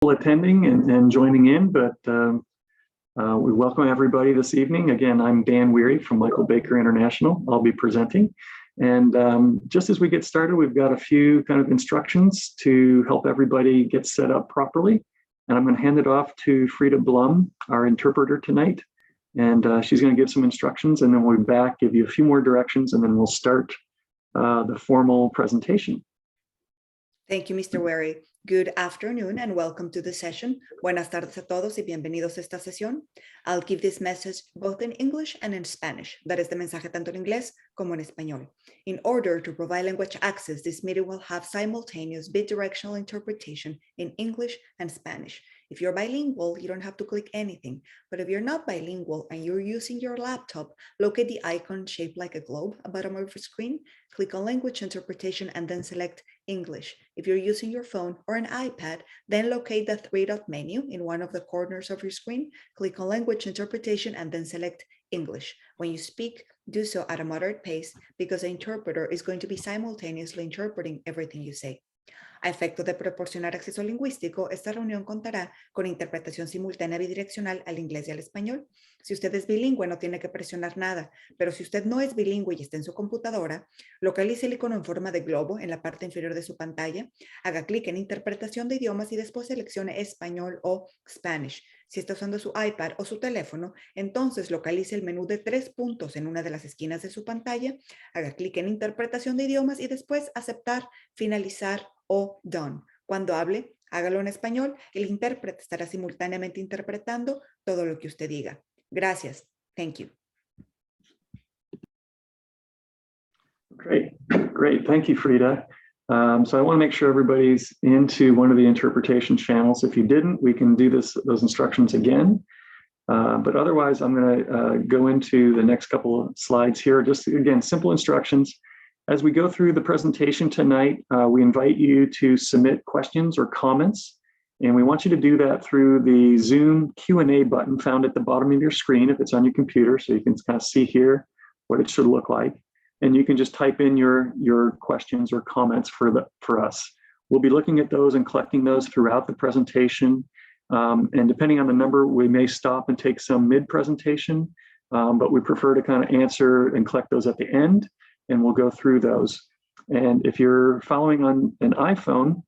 attending and joining in, but we welcome everybody this evening. Again, I'm Dan Weary from Michael Baker International. I'll be presenting. And just as we get started, we've got a few kind of instructions to help everybody get set up properly. And I'm going to hand it off to Frida Blum, our interpreter tonight. And she's going to give some instructions, and then we'll be back, give you a few more directions, and then we'll start the formal presentation. Thank you, Mr. Weary. Good afternoon and welcome to the session. Buenas tardes a todos y bienvenidos a esta sesión. I'll give this message both in English and in Spanish. Daré este mensaje tanto en inglés como en español. In order to provide language access, this meeting will have simultaneous bidirectional interpretation in English and Spanish. If you're bilingual, you don't have to click anything. But if you're not bilingual and you're using your laptop, locate the icon shaped like a globe at the bottom of your screen, click on language interpretation and then select English. If you're using your phone or an iPad, then locate the three-dot menu in one of the corners of your screen, click on language interpretation and then select English. When you speak, do so at a moderate pace because the interpreter is going to be simultaneously interpreting everything you say. A efecto de proporcionar acceso lingüístico, esta reunión contará con interpretación simultánea bidireccional al inglés y al español. Si usted es bilingüe, no tiene que presionar nada, pero si usted no es bilingüe y está en su computadora, localice el icono en forma de globo en la parte inferior de su pantalla, haga clic en interpretación de idiomas y después seleccione español o Spanish. Si está usando su iPad o su teléfono, entonces localice el menú de 3 puntos en una de las esquinas de su pantalla, haga clic en interpretación de idiomas y después aceptar, finalizar o done. Cuando hable, hágalo en español y el intérprete estará simultáneamente interpretando todo lo que usted diga. Gracias. Thank you. Great. Thank you, Frida. So I want to make sure everybody's into one of the interpretation channels. If you didn't, we can do those instructions again. But otherwise, I'm going to go into the next couple of slides here. Just again, simple instructions. As we go through the presentation tonight, we invite you to submit questions or comments, and we want you to do that through the Zoom Q&A button found at the bottom of your screen if it's on your computer, so you can kind of see here what it should look like. And you can just type in your questions or comments for us. We'll be looking at those and collecting those throughout the presentation. And depending on the number, we may stop and take some mid-presentation, but we prefer to kind of answer and collect those at the end. And we'll go through those. And if you're following on an iPhone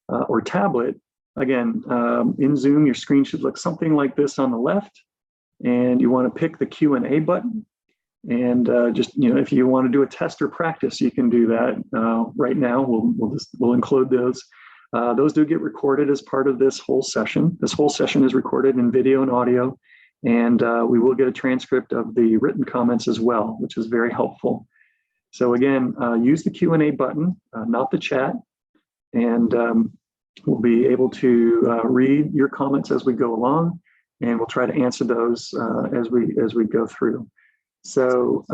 or tablet, again, in Zoom, your screen should look something like this on the left. And you want to pick the Q&A button. And just, if you want to do a test or practice, you can do that right now. We'll include those. Those do get recorded as part of this whole session. This whole session is recorded in video and audio. And we will get a transcript of the written comments as well, which is very helpful. So again, use the Q&A button, not the chat, and we'll be able to read your comments as we go along, and we'll try to answer those as we go through. So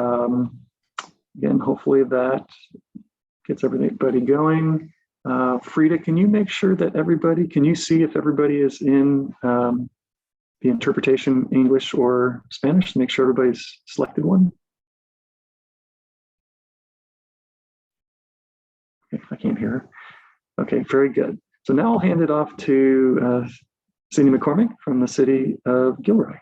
again, hopefully that gets everybody going. Frida, can you make sure that can you see if everybody is in the interpretation English or Spanish? Make sure everybody's selected one. Okay, I can't hear her. Okay, very good. So now I'll hand it off to Cindy McCormick from the city of Gilroy.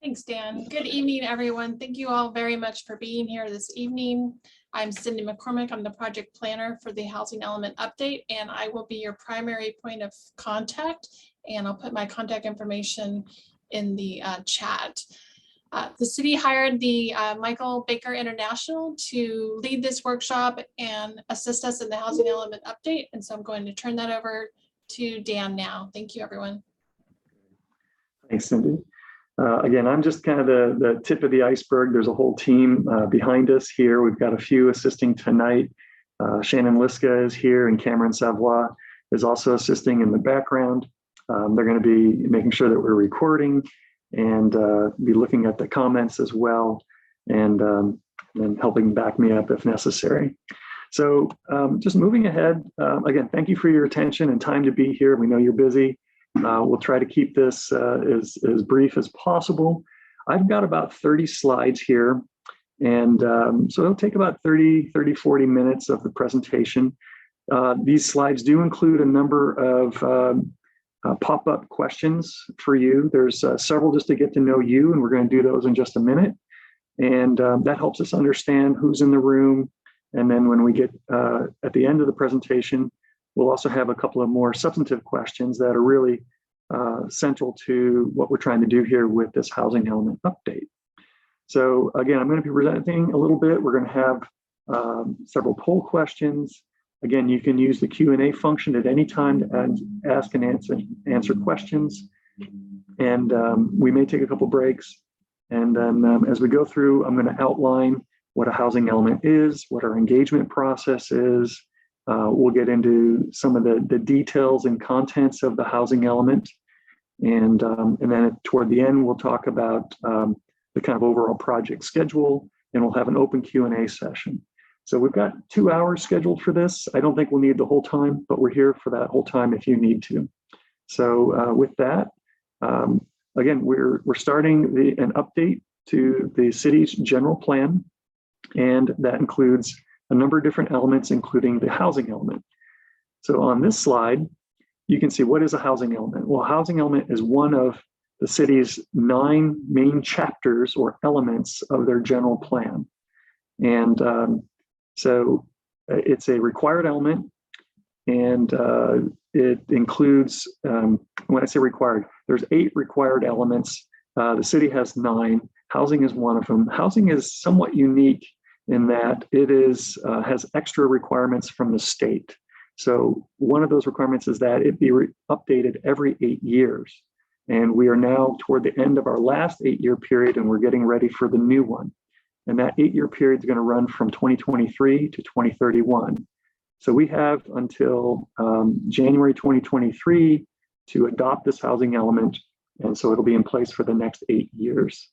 Thanks, Dan. Good evening, everyone. Thank you all very much for being here this evening. I'm Cindy McCormick. I'm the project planner for the Housing Element Update, and I will be your primary point of contact. And I'll put my contact information in the chat. The city hired the Michael Baker International to lead this workshop and assist us in the Housing Element Update. And so I'm going to turn that over to Dan now. Thank you, everyone. Thanks, Cindy. Again, I'm just kind of the tip of the iceberg. There's a whole team behind us here. We've got a few assisting tonight. Shannon Liska is here, and Cameron Savoy is also assisting in the background. They're going to be making sure that we're recording and be looking at the comments as well, and helping back me up if necessary. So just moving ahead, again, thank you for your attention and time to be here. We know you're busy. We'll try to keep this as brief as possible. I've got about 30 slides here, and so it'll take about 40 minutes of the presentation. These slides do include a number of pop-up questions for you. There's several just to get to know you, and we're going to do those in just a minute. And that helps us understand who's in the room. And then when we get at the end of the presentation, we'll also have a couple of more substantive questions that are really central to what we're trying to do here with this housing element update. So again, I'm going to be presenting a little bit. We're going to have several poll questions. Again, you can use the Q&A function at any time to ask and answer questions. And we may take a couple breaks. And then as we go through, I'm going to outline what a housing element is, what our engagement process is. We'll get into some of the details and contents of the housing element. And then toward the end, we'll talk about the kind of overall project schedule, and we'll have an open Q&A session. So we've got 2 hours scheduled for this. I don't think we'll need the whole time, but we're here for that whole time if you need to. So with that, again, we're starting an update to the city's general plan, and that includes a number of different elements, including the housing element. So on this slide, you can see what is a housing element. Well, a housing element is one of the city's 9 main chapters or elements of their general plan. And so it's a required element, and it includes, when I say required, there's 8 required elements. The city has 9. Housing is one of them. Housing is somewhat unique in that it has extra requirements from the state. So one of those requirements is that it be updated every 8 years. And we are now toward the end of our last 8-year period, and we're getting ready for the new one. And that 8-year period is going to run from 2023 to 2031. So we have until January 2023 to adopt this housing element. And so it'll be in place for the next 8 years.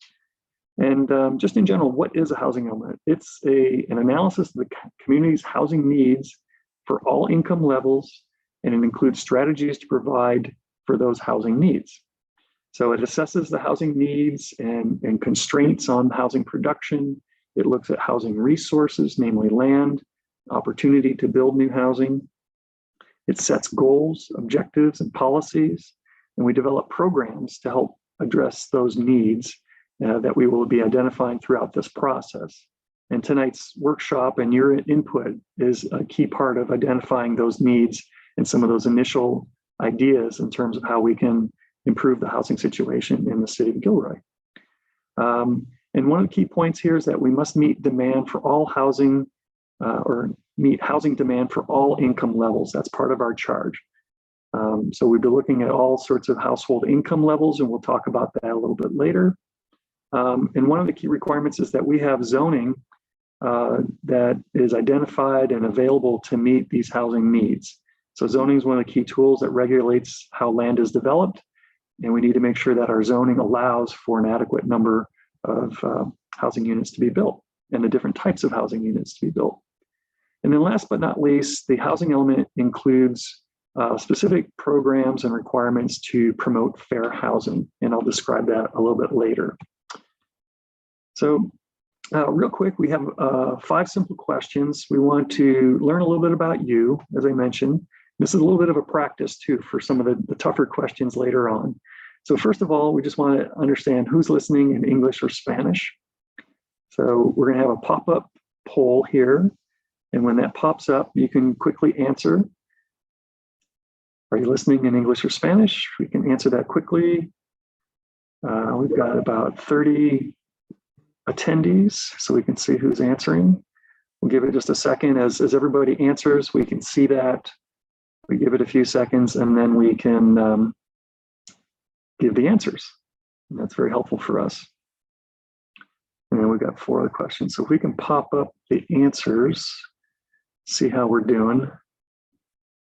And just in general, what is a housing element? It's an analysis of the community's housing needs for all income levels, and it includes strategies to provide for those housing needs. So it assesses the housing needs and constraints on housing production. It looks at housing resources, namely land, opportunity to build new housing. It sets goals, objectives, and policies, and we develop programs to help address those needs that we will be identifying throughout this process. And tonight's workshop and your input is a key part of identifying those needs and some of those initial ideas in terms of how we can improve the housing situation in the city of Gilroy. And one of the key points here is that we must meet demand for all housing or meet housing demand for all income levels. That's part of our charge. So we'll be looking at all sorts of household income levels, and we'll talk about that a little bit later. And one of the key requirements is that we have zoning that is identified and available to meet these housing needs. So zoning is one of the key tools that regulates how land is developed, and we need to make sure that our zoning allows for an adequate number of housing units to be built and the different types of housing units to be built. And then last but not least, the housing element includes specific programs and requirements to promote fair housing, and I'll describe that a little bit later. So real quick, we have 5 simple questions. We want to learn a little bit about you, as I mentioned. This is a little bit of a practice too for some of the tougher questions later on. So first of all, we just want to understand who's listening in English or Spanish. So we're going to have a pop-up poll here. And when that pops up, you can quickly answer. Are you listening in English or Spanish? We can answer that quickly. We've got about 30 attendees, so we can see who's answering. We'll give it just a second. As everybody answers, we can see that. We give it a few seconds, and then we can give the answers. And that's very helpful for us. And then we've got 4 other questions. So if we can pop up the answers, see how we're doing.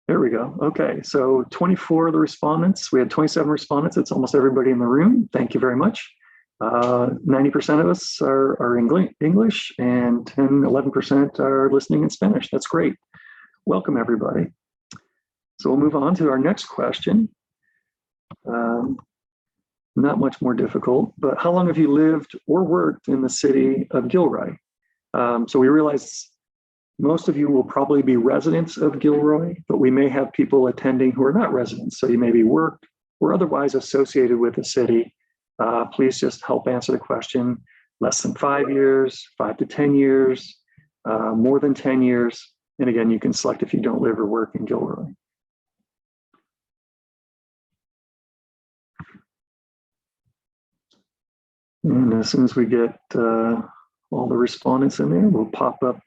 There we go. Okay, so 24 of the respondents. We had 27 respondents. It's almost everybody in the room. Thank you very much. 90% of us are English, and 11% are listening in Spanish. That's great. Welcome, everybody. So we'll move on to our next question. Not much more difficult, but how long have you lived or worked in the city of Gilroy? So we realize most of you will probably be residents of Gilroy, but we may have people attending who are not residents. So you maybe worked or otherwise associated with the city, please just help answer the question. Less than 5 years, 5 to 10 years, more than 10 years. And again, you can select if you don't live or work in Gilroy. And as soon as we get all the respondents in there, we'll pop up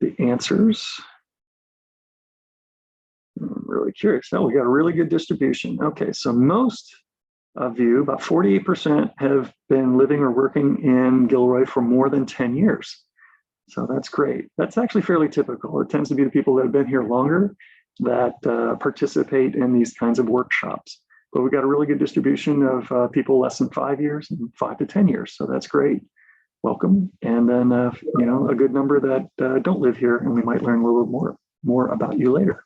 the answers. I'm really curious. Oh, we got a really good distribution. Okay, so most of you, about 48%, have been living or working in Gilroy for more than 10 years. So that's great. That's actually fairly typical. It tends to be the people that have been here longer that participate in these kinds of workshops. But we've got a really good distribution of people less than 5 years and 5 to 10 years. So that's great. Welcome. And then, you know, a good number that don't live here, and we might learn a little bit more about you later.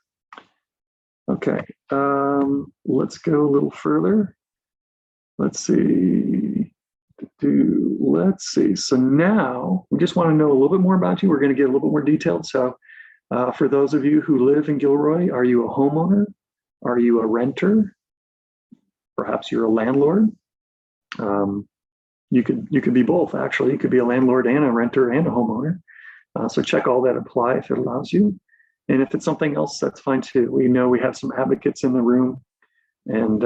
Okay, let's go a little further. Let's see. So now we just want to know a little bit more about you. We're going to get a little bit more detailed. So for those of you who live in Gilroy, are you a homeowner? Are you a renter? Perhaps you're a landlord. You could be both, actually. You could be a landlord and a renter and a homeowner. So check all that apply if it allows you. And if it's something else, that's fine too. We know we have some advocates in the room and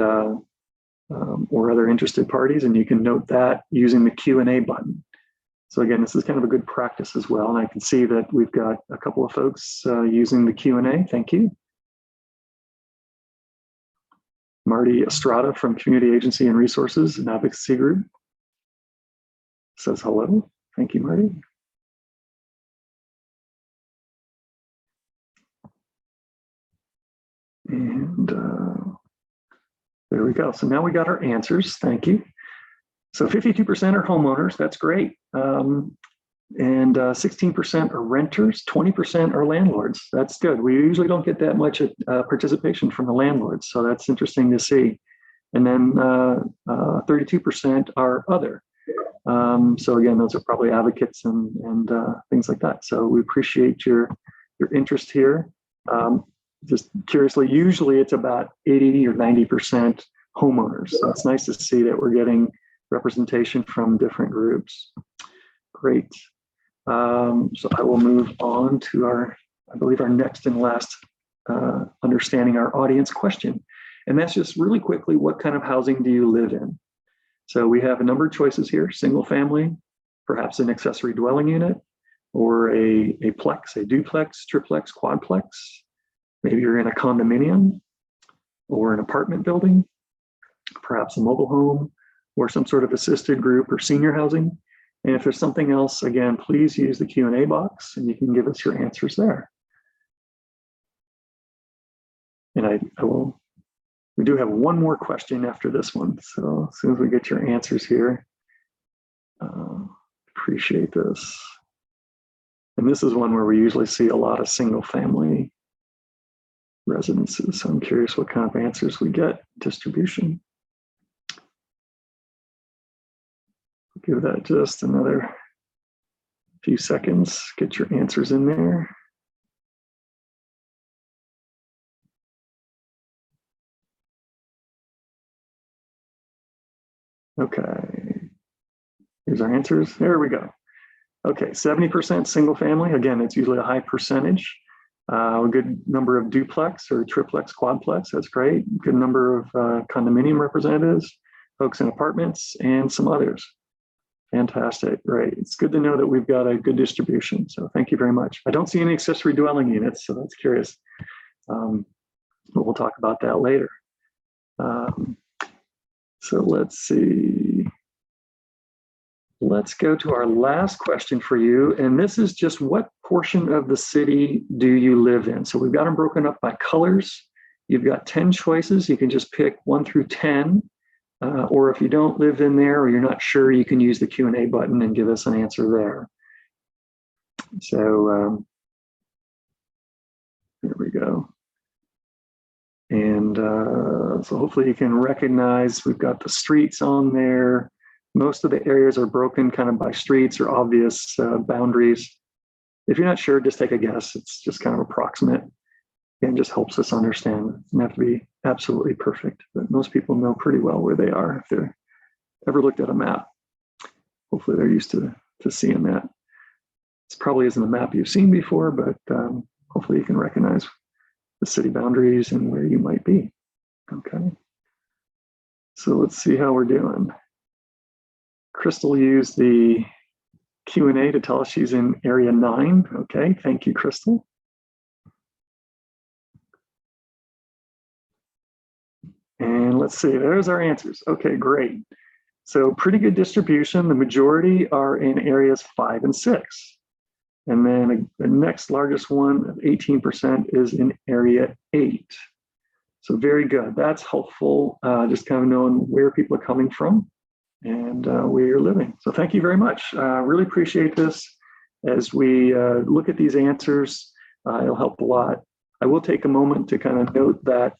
or other interested parties, and you can note that using the Q&A button. So again, this is kind of a good practice as well. And I can see that we've got a couple of folks using the Q&A. Thank you. Marty Estrada from Community Agency and Resources and Advocacy Group says hello. Thank you, Marty. And there we go. So now we got our answers. Thank you. So 52% are homeowners. That's great. And 16% are renters. 20% are landlords. That's good. We usually don't get that much participation from the landlords. So that's interesting to see. And then 32% are other. So again, those are probably advocates and things like that. So we appreciate your interest here. Just curiously, usually it's about 80 or 90% homeowners. So it's nice to see that we're getting representation from different groups. Great. So I will move on to I believe our next and last understanding our audience question. And that's just really quickly, what kind of housing do you live in? So we have a number of choices here: single family, perhaps an accessory dwelling unit, or a plex, a duplex, triplex, quadplex. Maybe you're in a condominium or an apartment building, perhaps a mobile home or some sort of assisted group or senior housing. And if there's something else, again, please use the Q&A box and you can give us your answers there. And we do have one more question after this one. So as soon as we get your answers here, appreciate this. And this is one where we usually see a lot of single family residences. So I'm curious what kind of answers we get. Distribution. Give that just another few seconds. Get your answers in there. Okay. Here's our answers. There we go. Okay, 70% single family. Again, it's usually a high percentage. A good number of duplex or triplex, quadplex. That's great. Good number of condominium representatives, folks in apartments, and some others. Fantastic. Great. It's good to know that we've got a good distribution. So thank you very much. I don't see any accessory dwelling units, so that's curious. But we'll talk about that later. So let's see. Let's go to our last question for you. And this is just, what portion of the city do you live in? So we've got them broken up by colors. You've got 10 choices. You can just pick 1 through 10. Or if you don't live in there or you're not sure, you can use the Q&A button and give us an answer there. So there we go. And so hopefully you can recognize we've got the streets on there. Most of the areas are broken kind of by streets or obvious boundaries. If you're not sure, just take a guess. It's just kind of approximate and just helps us understand. It doesn't have to be absolutely perfect, but most people know pretty well where they are if they're ever looked at a map. Hopefully they're used to seeing that. This probably isn't a map you've seen before, but hopefully you can recognize the city boundaries and where you might be. Okay. So let's see how we're doing. Crystal used the Q&A to tell us she's in area 9. Okay, thank you, Crystal. And let's see, there's our answers. Okay, great. So pretty good distribution. The majority are in areas 5 and 6. And then the next largest one, 18%, is in area 8. So very good. That's helpful, just kind of knowing where people are coming from and where you're living. So thank you very much. Really appreciate this. As we look at these answers, it'll help a lot. I will take a moment to kind of note that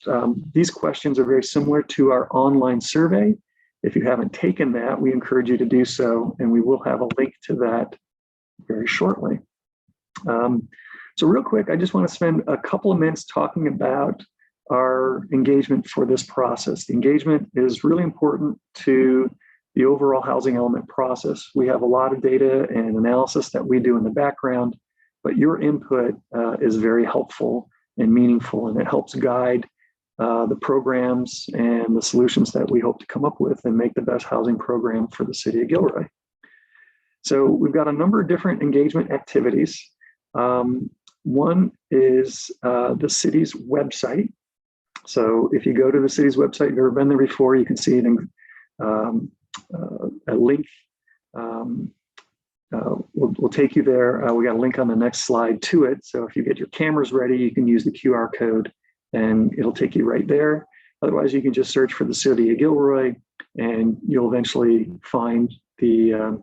these questions are very similar to our online survey. If you haven't taken that, we encourage you to do so, and we will have a link to that very shortly. So real quick, I just want to spend a couple of minutes talking about our engagement for this process. The engagement is really important to the overall housing element process. We have a lot of data and analysis that we do in the background, but your input is very helpful and meaningful, and it helps guide the programs and the solutions that we hope to come up with and make the best housing program for the city of Gilroy. So we've got a number of different engagement activities. One is the city's website. So if you go to the city's website, you've never been there before, you can see it in a link. We'll take you there. We got a link on the next slide to it. So if you get your cameras ready, you can use the QR code and it'll take you right there. Otherwise, you can just search for the city of Gilroy and you'll eventually find the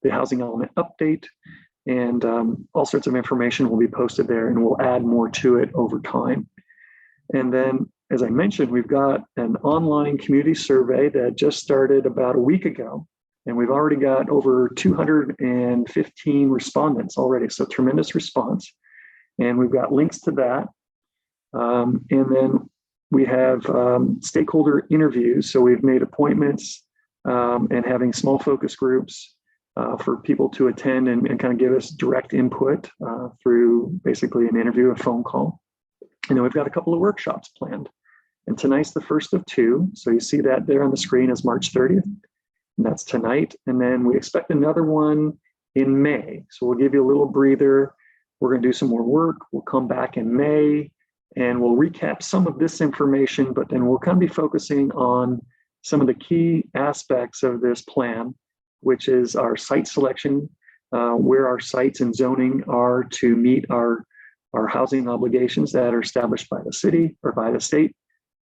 housing element update, and all sorts of information will be posted there, and we'll add more to it over time. And then, as I mentioned, we've got an online community survey that just started about a week ago, and we've already got over 215 respondents already, so tremendous response. And we've got links to that. And then we have stakeholder interviews. So we've made appointments and having small focus groups for people to attend and kind of give us direct input through basically an interview, a phone call. And then we've got a couple of workshops planned. And tonight's the first of 2. So you see that there on the screen is March 30th. And that's tonight. And then we expect another one in May. So we'll give you a little breather. We're going to do some more work. We'll come back in May and we'll recap some of this information, but then we'll kind of be focusing on some of the key aspects of this plan, which is our site selection, where our sites and zoning are to meet our housing obligations that are established by the city or by the state,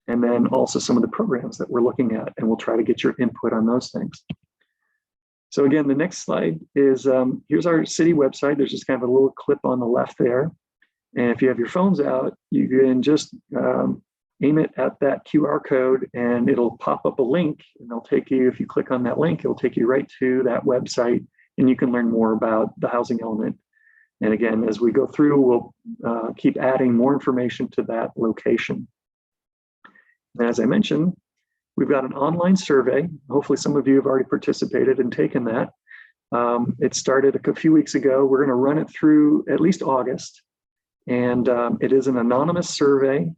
and then also some of the programs that we're looking at, and we'll try to get your input on those things. So again, the next slide is, here's our city website. There's just kind of a little clip on the left there. And if you have your phones out, you can just aim it at that QR code and it'll pop up a link, and they'll take you, if you click on that link, it'll take you right to that website and you can learn more about the housing element. And again, as we go through, we'll keep adding more information to that location. And as I mentioned, we've got an online survey. Hopefully some of you have already participated and taken that. It started a few weeks ago. We're going to run it through at least August. And it is an anonymous survey.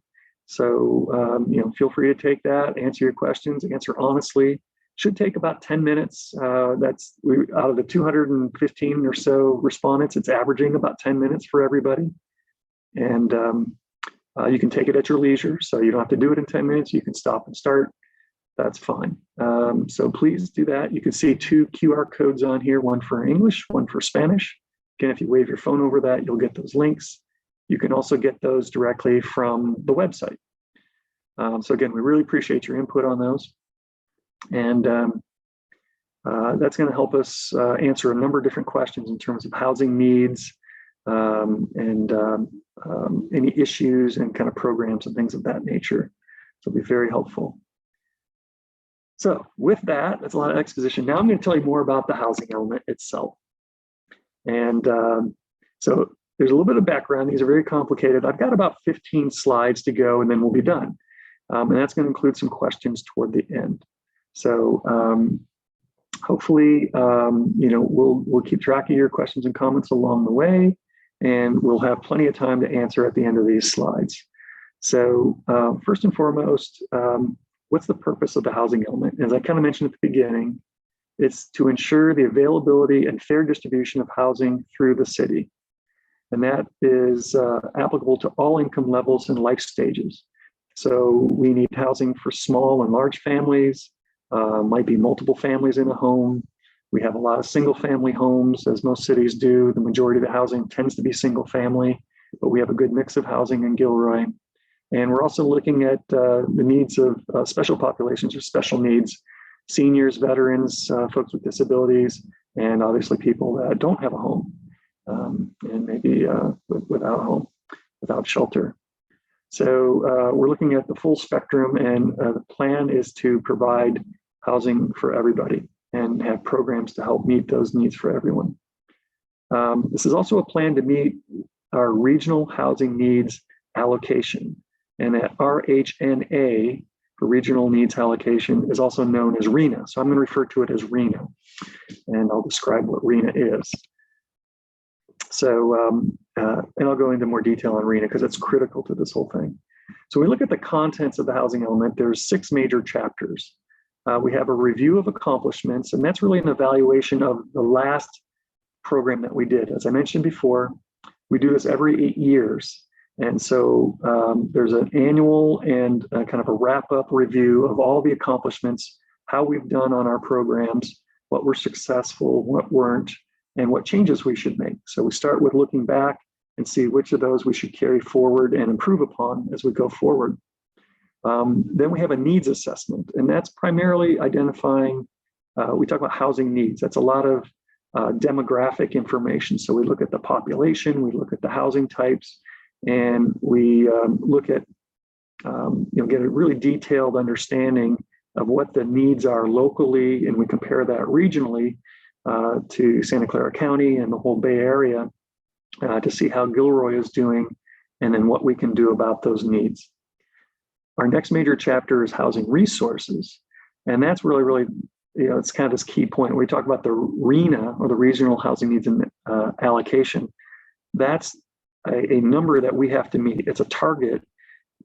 So, feel free to take that, answer your questions, answer honestly. Should take about 10 minutes. That's out of the 215 or so respondents, it's averaging about 10 minutes for everybody. And you can take it at your leisure. So you don't have to do it in 10 minutes. You can stop and start. That's fine. So please do that. You can see 2 QR codes on here, one for English, one for Spanish. Again, if you wave your phone over that, you'll get those links. You can also get those directly from the website. So again, we really appreciate your input on those. And that's going to help us answer a number of different questions in terms of housing needs and any issues and kind of programs and things of that nature. So it'll be very helpful. So with that, that's a lot of exposition. Now I'm going to tell you more about the housing element itself. And so there's a little bit of background. These are very complicated. I've got about 15 slides to go and then we'll be done. And that's going to include some questions toward the end. So hopefully, we'll keep track of your questions and comments along the way, and we'll have plenty of time to answer at the end of these slides. So first and foremost, what's the purpose of the housing element? As I kind of mentioned at the beginning, it's to ensure the availability and fair distribution of housing through the city. And that is applicable to all income levels and life stages. So we need housing for small and large families, might be multiple families in a home. We have a lot of single family homes, as most cities do. The majority of the housing tends to be single family, but we have a good mix of housing in Gilroy. And we're also looking at the needs of special populations or special needs, seniors, veterans, folks with disabilities, and obviously people that don't have a home and maybe without a home, without shelter. So we're looking at the full spectrum, and the plan is to provide housing for everybody and have programs to help meet those needs for everyone. This is also a plan to meet our regional housing needs allocation. And that RHNA, for regional needs allocation, is also known as RHNA. So I'm going to refer to it as RHNA, and I'll describe what RHNA is. So, and I'll go into more detail on RHNA because it's critical to this whole thing. So we look at the contents of the housing element. There's 6 major chapters. We have a review of accomplishments, and that's really an evaluation of the last program that we did. As I mentioned before, we do this every 8 years. And so there's an annual and kind of a wrap-up review of all the accomplishments, how we've done on our programs, what were successful, what weren't, and what changes we should make. So we start with looking back and see which of those we should carry forward and improve upon as we go forward. Then we have a needs assessment, and that's primarily identifying, we talk about housing needs. That's a lot of demographic information. So we look at the population, we look at the housing types, and we look at, get a really detailed understanding of what the needs are locally, and we compare that regionally to Santa Clara County and the whole Bay Area to see how Gilroy is doing, and then what we can do about those needs. Our next major chapter is housing resources, and that's really, it's kind of this key point. We talk about the RHNA, or the regional housing needs and allocation. That's a number that we have to meet. It's a target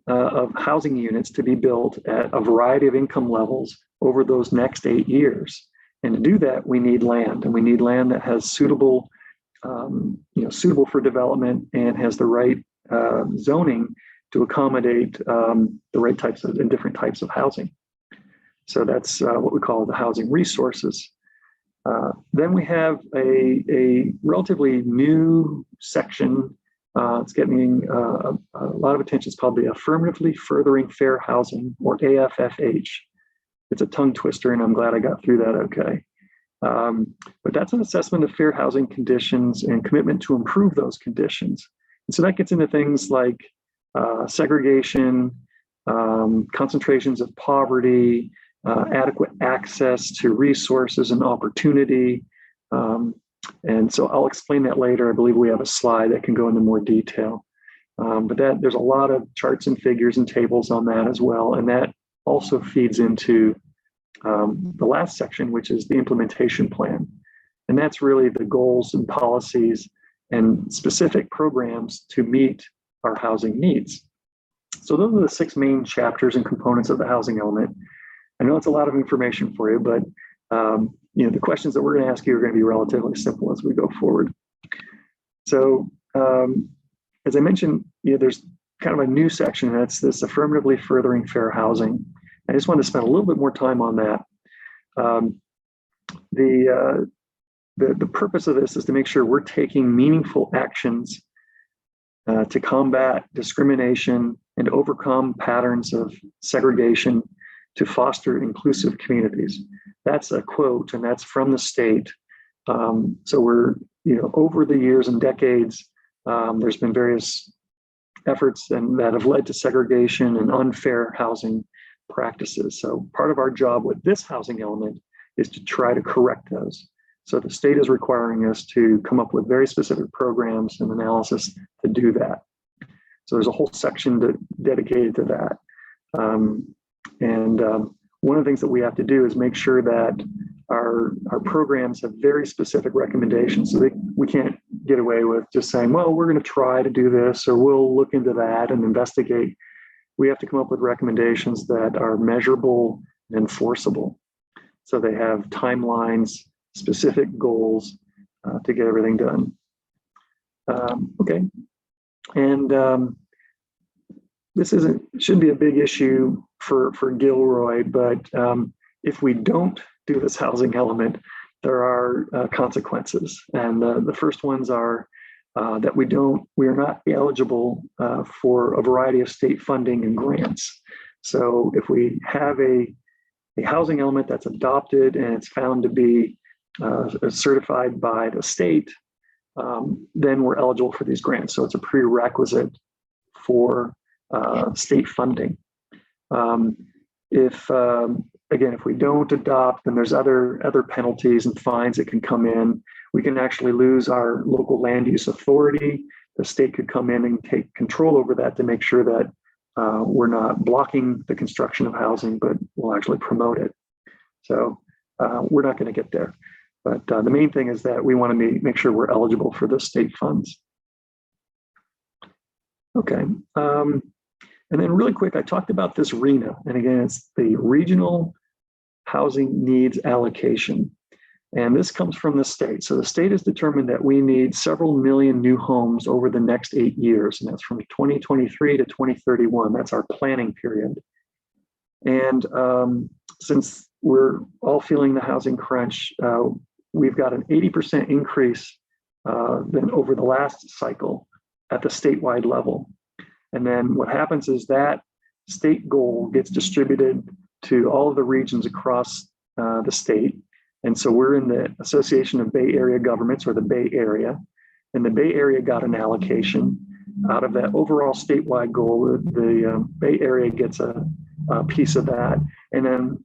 of housing units to be built at a variety of income levels over those next 8 years. And to do that, we need land, and we need land that has suitable for development and has the right zoning to accommodate the right types of and different types of housing. So that's what we call the housing resources. Then we have a relatively new section. It's getting a lot of attention. It's called the Affirmatively Furthering Fair Housing, or AFFH. It's a tongue twister, and I'm glad I got through that okay. But that's an assessment of fair housing conditions and commitment to improve those conditions. And so that gets into things like segregation, concentrations of poverty, adequate access to resources and opportunity. And so I'll explain that later. I believe we have a slide that can go into more detail. But there's a lot of charts and figures and tables on that as well. And that also feeds into the last section, which is the implementation plan. And that's really the goals and policies and specific programs to meet our housing needs. So those are the 6 main chapters and components of the housing element. I know it's a lot of information for you, but the questions that we're going to ask you are going to be relatively simple as we go forward. So as I mentioned, there's kind of a new section that's this affirmatively furthering fair housing. I just want to spend a little bit more time on that. The purpose of this is to make sure we're taking meaningful actions to combat discrimination and overcome patterns of segregation to foster inclusive communities. That's a quote, and that's from the state. So we're, over the years and decades, there's been various efforts that have led to segregation and unfair housing practices. So part of our job with this housing element is to try to correct those. So the state is requiring us to come up with very specific programs and analysis to do that. So there's a whole section dedicated to that. One of the things that we have to do is make sure that our programs have very specific recommendations. So we can't get away with just saying, well, we're going to try to do this, or we'll look into that and investigate. We have to come up with recommendations that are measurable and enforceable. So they have timelines, specific goals to get everything done. Okay. And this shouldn't be a big issue for Gilroy, but if we don't do this housing element, there are consequences. And the first ones are that we are not eligible for a variety of state funding and grants. So if we have a housing element that's adopted and it's found to be certified by the state, then we're eligible for these grants. So it's a prerequisite for state funding. If we don't adopt, then there's other penalties and fines that can come in. We can actually lose our local land use authority. The state could come in and take control over that to make sure that we're not blocking the construction of housing, but we'll actually promote it. So we're not going to get there. But the main thing is that we want to make sure we're eligible for the state funds. Okay. And then really quick, I talked about this RHNA. And again, it's the Regional Housing Needs Allocation. And this comes from the state. So the state has determined that we need several million new homes over the next 8 years. And that's from 2023 to 2031. That's our planning period. And since we're all feeling the housing crunch, we've got an 80% increase than over the last cycle at the statewide level. And then what happens is that state goal gets distributed to all of the regions across the state. And so we're in the Association of Bay Area Governments, or the Bay Area. And the Bay Area got an allocation. Out of that overall statewide goal, the Bay Area gets a piece of that. And then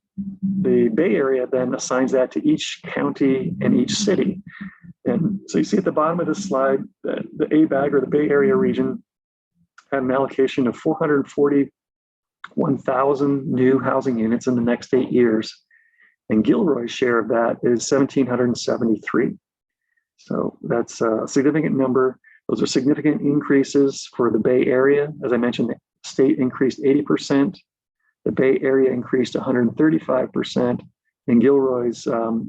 the Bay Area then assigns that to each county and each city. And so you see at the bottom of this slide, the ABAG, or the Bay Area region, had an allocation of 441,000 new housing units in the next 8 years. And Gilroy's share of that is 1,773. So that's a significant number. Those are significant increases for the Bay Area. As I mentioned, the state increased 80%. The Bay Area increased 135%. And Gilroy's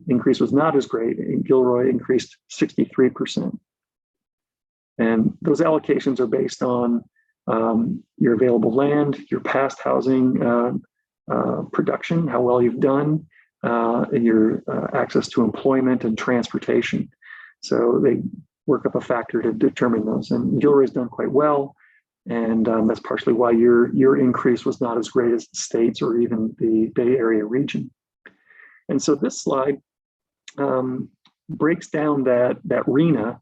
increase was not as great. And Gilroy increased 63%. And those allocations are based on your available land, your past housing production, how well you've done, and your access to employment and transportation. So they work up a factor to determine those. And Gilroy's done quite well. And that's partially why your increase was not as great as the states or even the Bay Area region. And so this slide breaks down that RHNA.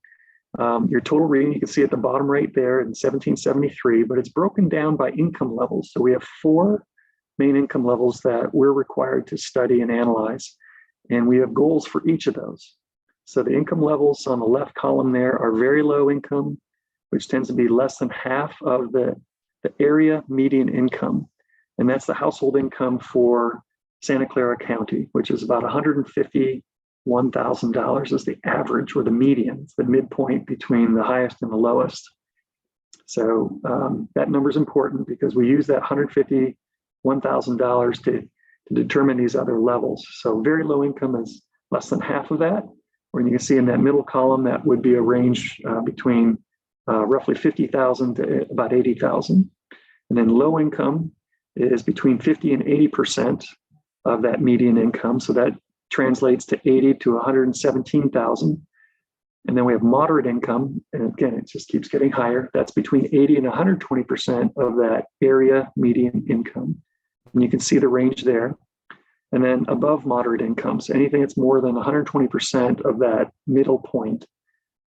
Your total reading, you can see at the bottom right there in 1773, but it's broken down by income levels. So we have 4 main income levels that we're required to study and analyze. And we have goals for each of those. So the income levels on the left column there are very low income, which tends to be less than half of the area median income. And that's the household income for Santa Clara County, which is about $151,000 is the average, or the median. It's the midpoint between the highest and the lowest. So that number is important because we use that $151,000 to determine these other levels. So very low income is less than half of that. Or you can see in that middle column, that would be a range between roughly 50,000 to about 80,000. And then low income is between 50 and 80% of that median income. So that translates to 80 to 117,000. And then we have moderate income. And again, it just keeps getting higher. That's between 80 and 120% of that area median income. And you can see the range there. And then above moderate incomes, anything that's more than 120% of that middle point,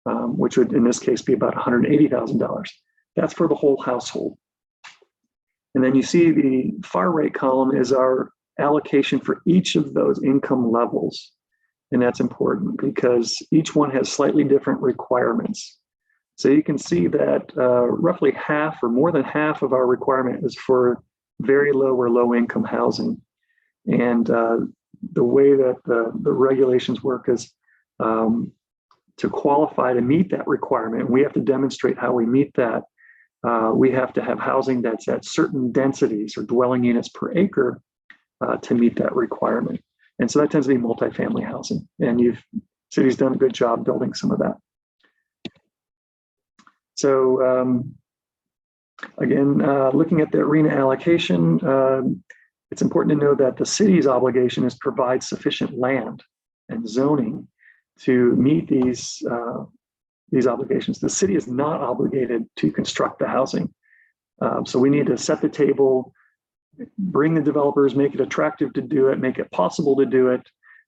which would in this case be about $180,000. That's for the whole household. And then you see the far right column is our allocation for each of those income levels. And that's important because each one has slightly different requirements. So you can see that roughly half or more than half of our requirement is for very low or low income housing. And the way that the regulations work is to qualify to meet that requirement, we have to demonstrate how we meet that. We have to have housing that's at certain densities or dwelling units per acre to meet that requirement. And so that tends to be multifamily housing. And city's done a good job building some of that. So again, looking at the arena allocation, it's important to know that the city's obligation is to provide sufficient land and zoning to meet these obligations. The city is not obligated to construct the housing. So we need to set the table, bring the developers, make it attractive to do it, make it possible to do it,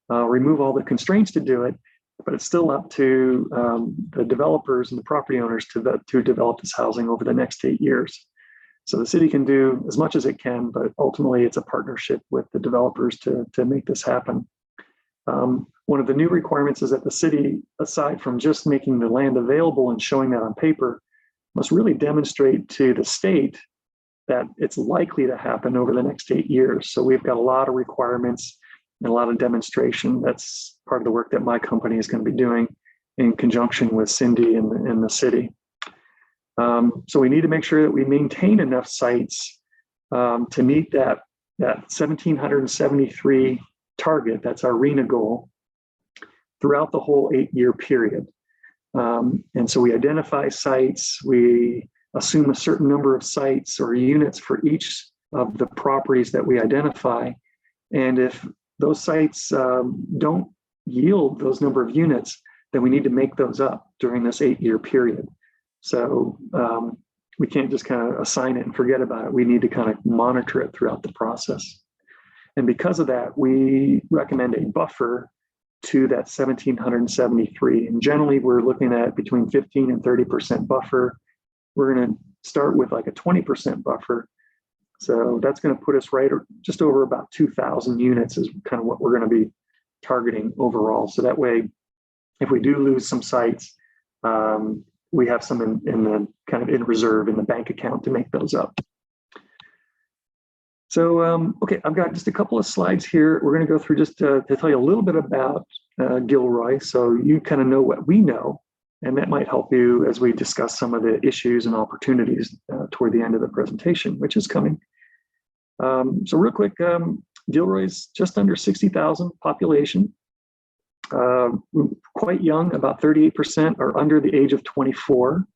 remove all the constraints to do it, but it's still up to the developers and the property owners to develop this housing over the next 8 years. So the city can do as much as it can, but ultimately it's a partnership with the developers to make this happen. One of the new requirements is that the city, aside from just making the land available and showing that on paper, must really demonstrate to the state that it's likely to happen over the next 8 years. So we've got a lot of requirements and a lot of demonstration. That's part of the work that my company is going to be doing in conjunction with Cindy and the city. So we need to make sure that we maintain enough sites to meet that 1,773 target. That's our RENA goal throughout the whole 8-year period. And so we identify sites, we assume a certain number of sites or units for each of the properties that we identify. And if those sites don't yield those number of units, then we need to make those up during this 8-year period. So we can't just kind of assign it and forget about it. We need to kind of monitor it throughout the process. And because of that, we recommend a buffer to that 1,773. And generally, we're looking at between 15 and 30% buffer. We're going to start with like a 20% buffer. So that's going to put us right just over about 2,000 units is kind of what we're going to be targeting overall. So that way, if we do lose some sites, we have some in the kind of in reserve in the bank account to make those up. So, okay, I've got just a couple of slides here. We're going to go through just to tell you a little bit about Gilroy, so you kind of know what we know, and that might help you as we discuss some of the issues and opportunities toward the end of the presentation, which is coming. So real quick, Gilroy's just under 60,000 population, quite young, about 38% are under the age of 24,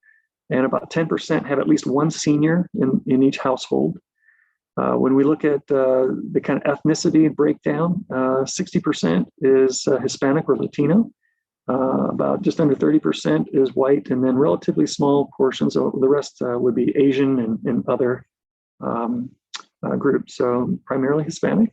and about 10% have at least one senior in each household. When we look at the kind of ethnicity breakdown, 60% is Hispanic or Latino, about just under 30% is white, and then relatively small portions of the rest would be Asian and other groups, so primarily Hispanic.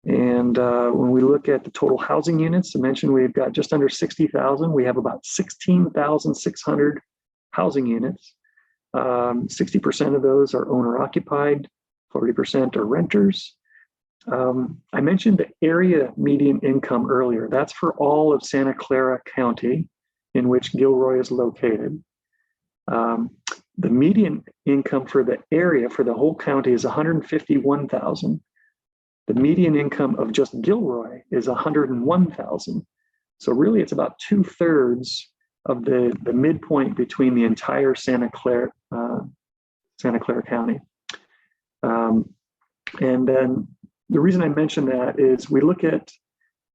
And when we look at the total housing units, I mentioned we've got just under 60,000. We have about 16,600 housing units. 60% of those are owner-occupied, 40% are renters. I mentioned the area median income earlier. That's for all of Santa Clara County, in which Gilroy is located. The median income for the area for the whole county is $151,000. The median income of just Gilroy is $101,000. So really, it's about 2/3 of the midpoint between the entire Santa Clara County. And then the reason I mention that is we look at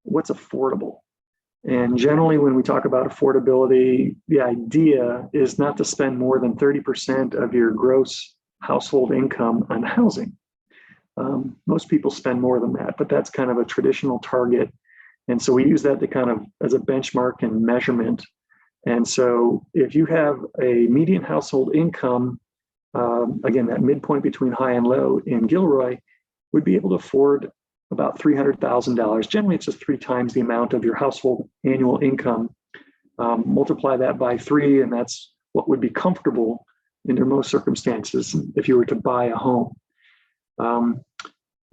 what's affordable. And generally, when we talk about affordability, the idea is not to spend more than 30% of your gross household income on housing. Most people spend more than that, but that's kind of a traditional target. And so we use that to kind of as a benchmark and measurement. And so if you have a median household income, again, that midpoint between high and low in Gilroy, would be able to afford about $300,000. Generally, it's just 3 times the amount of your household annual income. Multiply that by 3, and that's what would be comfortable under most circumstances if you were to buy a home.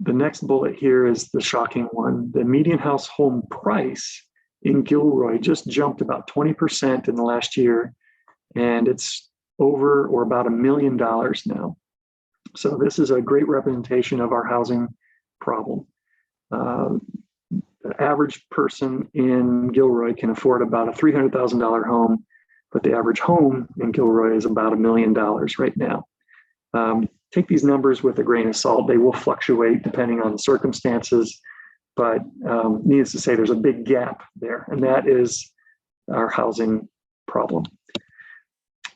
The next bullet here is the shocking one. The median household price in Gilroy just jumped about 20% in the last year, and it's over or about $1 million now. So this is a great representation of our housing problem. The average person in Gilroy can afford about a $300,000 home, but the average home in Gilroy is about $1 million right now. Take these numbers with a grain of salt. They will fluctuate depending on the circumstances, but needless to say, there's a big gap there, and that is our housing problem.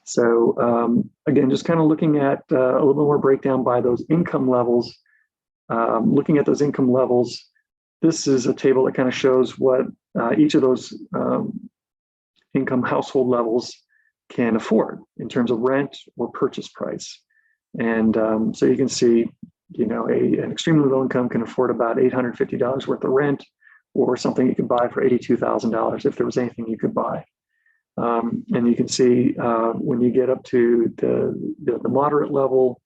So again, just kind of looking at a little bit more breakdown by those income levels. Looking at those income levels, this is a table that kind of shows what each of those income household levels can afford in terms of rent or purchase price. And so you can see, you know, an extremely low income can afford about $850 worth of rent, or something you could buy for $82,000 if there was anything you could buy. And you can see when you get up to the moderate level,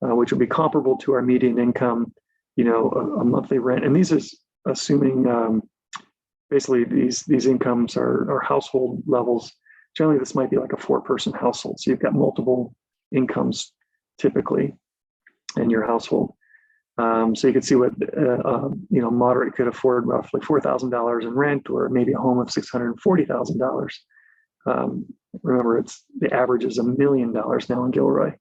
which would be comparable to our median income, you know, a monthly rent. And these is assuming basically these incomes are household levels. Generally, this might be like a 4-person household. So you've got multiple incomes typically in your household. So you can see what you know, moderate could afford roughly $4,000 in rent, or maybe a home of $640,000. Remember, the average is $1 million now in Gilroy.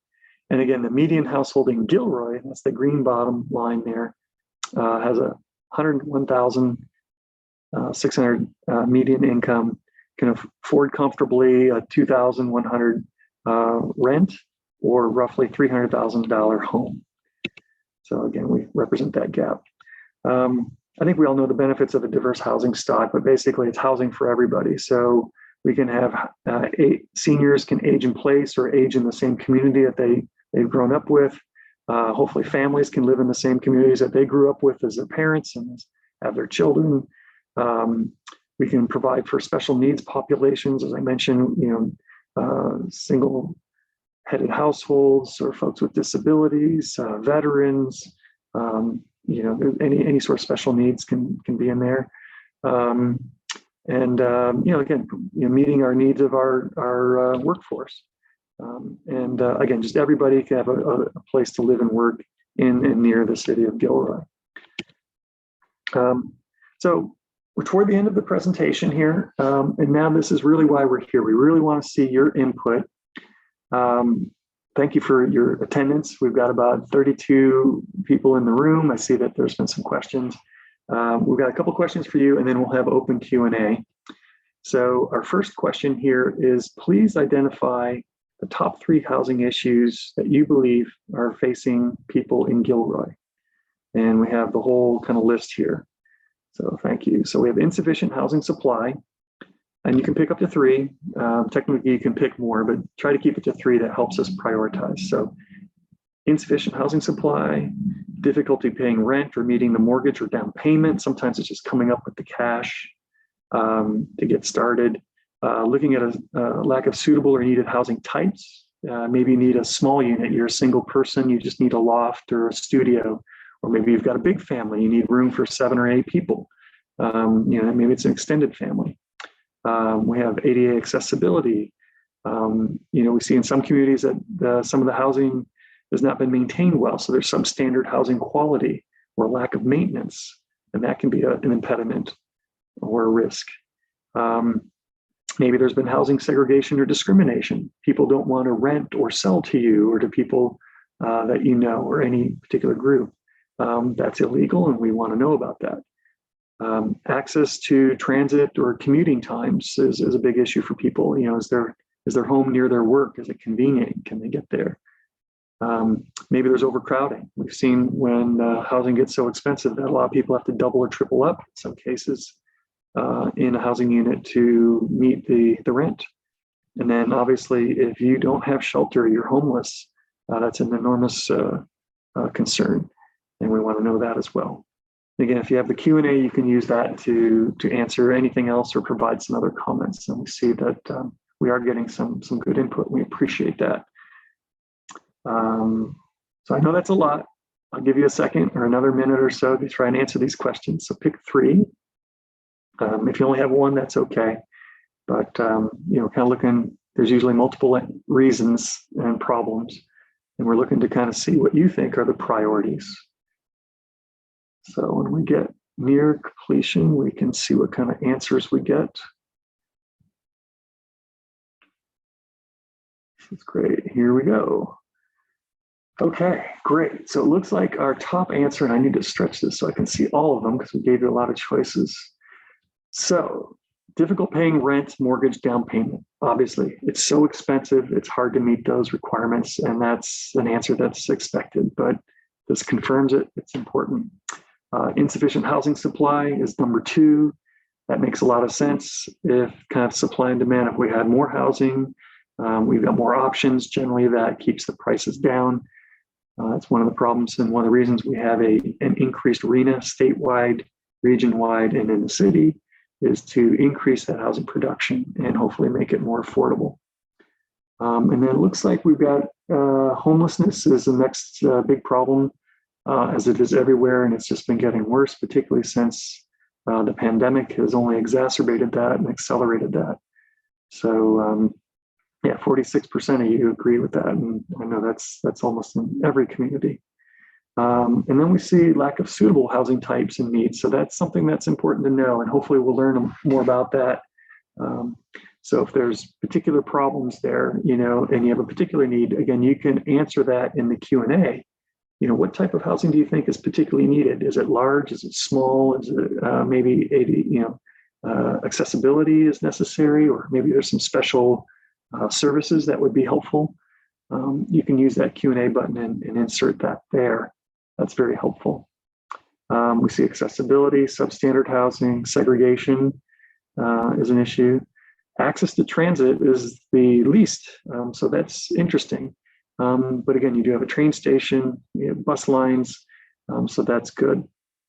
And again, the median household in Gilroy, that's the green bottom line there, has a $101,600 median income, can afford comfortably a $2,100 rent, or roughly $300,000 home. So again, we represent that gap. I think we all know the benefits of a diverse housing stock, but basically it's housing for everybody. So we can have seniors can age in place or age in the same community that they've grown up with. Hopefully families can live in the same communities that they grew up with as their parents and have their children. We can provide for special needs populations, as I mentioned, you know, single-headed households or folks with disabilities, veterans, you know, any sort of special needs can be in there. And you know, again, you know, meeting our needs of our workforce. And again, just everybody can have a place to live and work in and near the city of Gilroy. So we're toward the end of the presentation here, and now this is really why we're here. We really want to see your input. Thank you for your attendance. We've got about 32 people in the room. I see that there's been some questions. We've got a couple questions for you, and then we'll have open Q&A. So our first question here is, please identify the top 3 housing issues that you believe are facing people in Gilroy. And we have the whole kind of list here. So thank you. So we have insufficient housing supply, and you can pick up to 3. Technically, you can pick more, but try to keep it to 3. That helps us prioritize. So insufficient housing supply, difficulty paying rent or meeting the mortgage or down payment. Sometimes it's just coming up with the cash to get started. Looking at a lack of suitable or needed housing types. Maybe you need a small unit. You're a single person. You just need a loft or a studio. Or maybe you've got a big family. You need room for 7 or 8 people. You know, maybe it's an extended family. We have ADA accessibility. You know, we see in some communities that some of the housing has not been maintained well. So there's some standard housing quality or lack of maintenance, and that can be an impediment or a risk. Maybe there's been housing segregation or discrimination. People don't want to rent or sell to you or to people that you know, or any particular group. That's illegal, and we want to know about that. Access to transit or commuting times is a big issue for people. You know, is their home near their work? Is it convenient? Can they get there? Maybe there's overcrowding. We've seen when housing gets so expensive that a lot of people have to double or triple up in some cases in a housing unit to meet the rent. And then obviously, if you don't have shelter, you're homeless. That's an enormous concern, and we want to know that as well. Again, if you have the Q&A, you can use that to answer anything else or provide some other comments. And we see that we are getting some good input. We appreciate that. So I know that's a lot. I'll give you a second or another minute or so to try and answer these questions. So pick 3. If you only have 1, that's okay. But you know, kind of looking, there's usually multiple reasons and problems. And we're looking to kind of see what you think are the priorities. So when we get near completion, we can see what kind of answers we get. That's great. Here we go. Okay, great. So it looks like our top answer, and I need to stretch this so I can see all of them because we gave you a lot of choices. So difficult paying rent, mortgage, down payment. Obviously, it's so expensive, it's hard to meet those requirements, and that's an answer that's expected, but this confirms it, it's important. Insufficient housing supply is number 2. That makes a lot of sense. If kind of supply and demand, if we had more housing, we've got more options, generally that keeps the prices down. That's one of the problems and one of the reasons we have an increased RENA statewide, region-wide, and in the city is to increase that housing production and hopefully make it more affordable. And then it looks like we've got homelessness is the next big problem, as it is everywhere, and it's just been getting worse, particularly since the pandemic has only exacerbated that and accelerated that. So yeah, 46% of you agree with that, and I know that's almost in every community. And then we see lack of suitable housing types and needs. So that's something that's important to know, and hopefully we'll learn more about that. So if there's particular problems there, you know, and you have a particular need, again, you can answer that in the Q&A. You know, what type of housing do you think is particularly needed? Is it large? Is it small? Is it maybe accessibility is necessary, or maybe there's some special services that would be helpful? You can use that Q&A button and insert that there. That's very helpful. We see accessibility, substandard housing, segregation is an issue. Access to transit is the least, so that's interesting. But again, you do have a train station, you have bus lines, so that's good.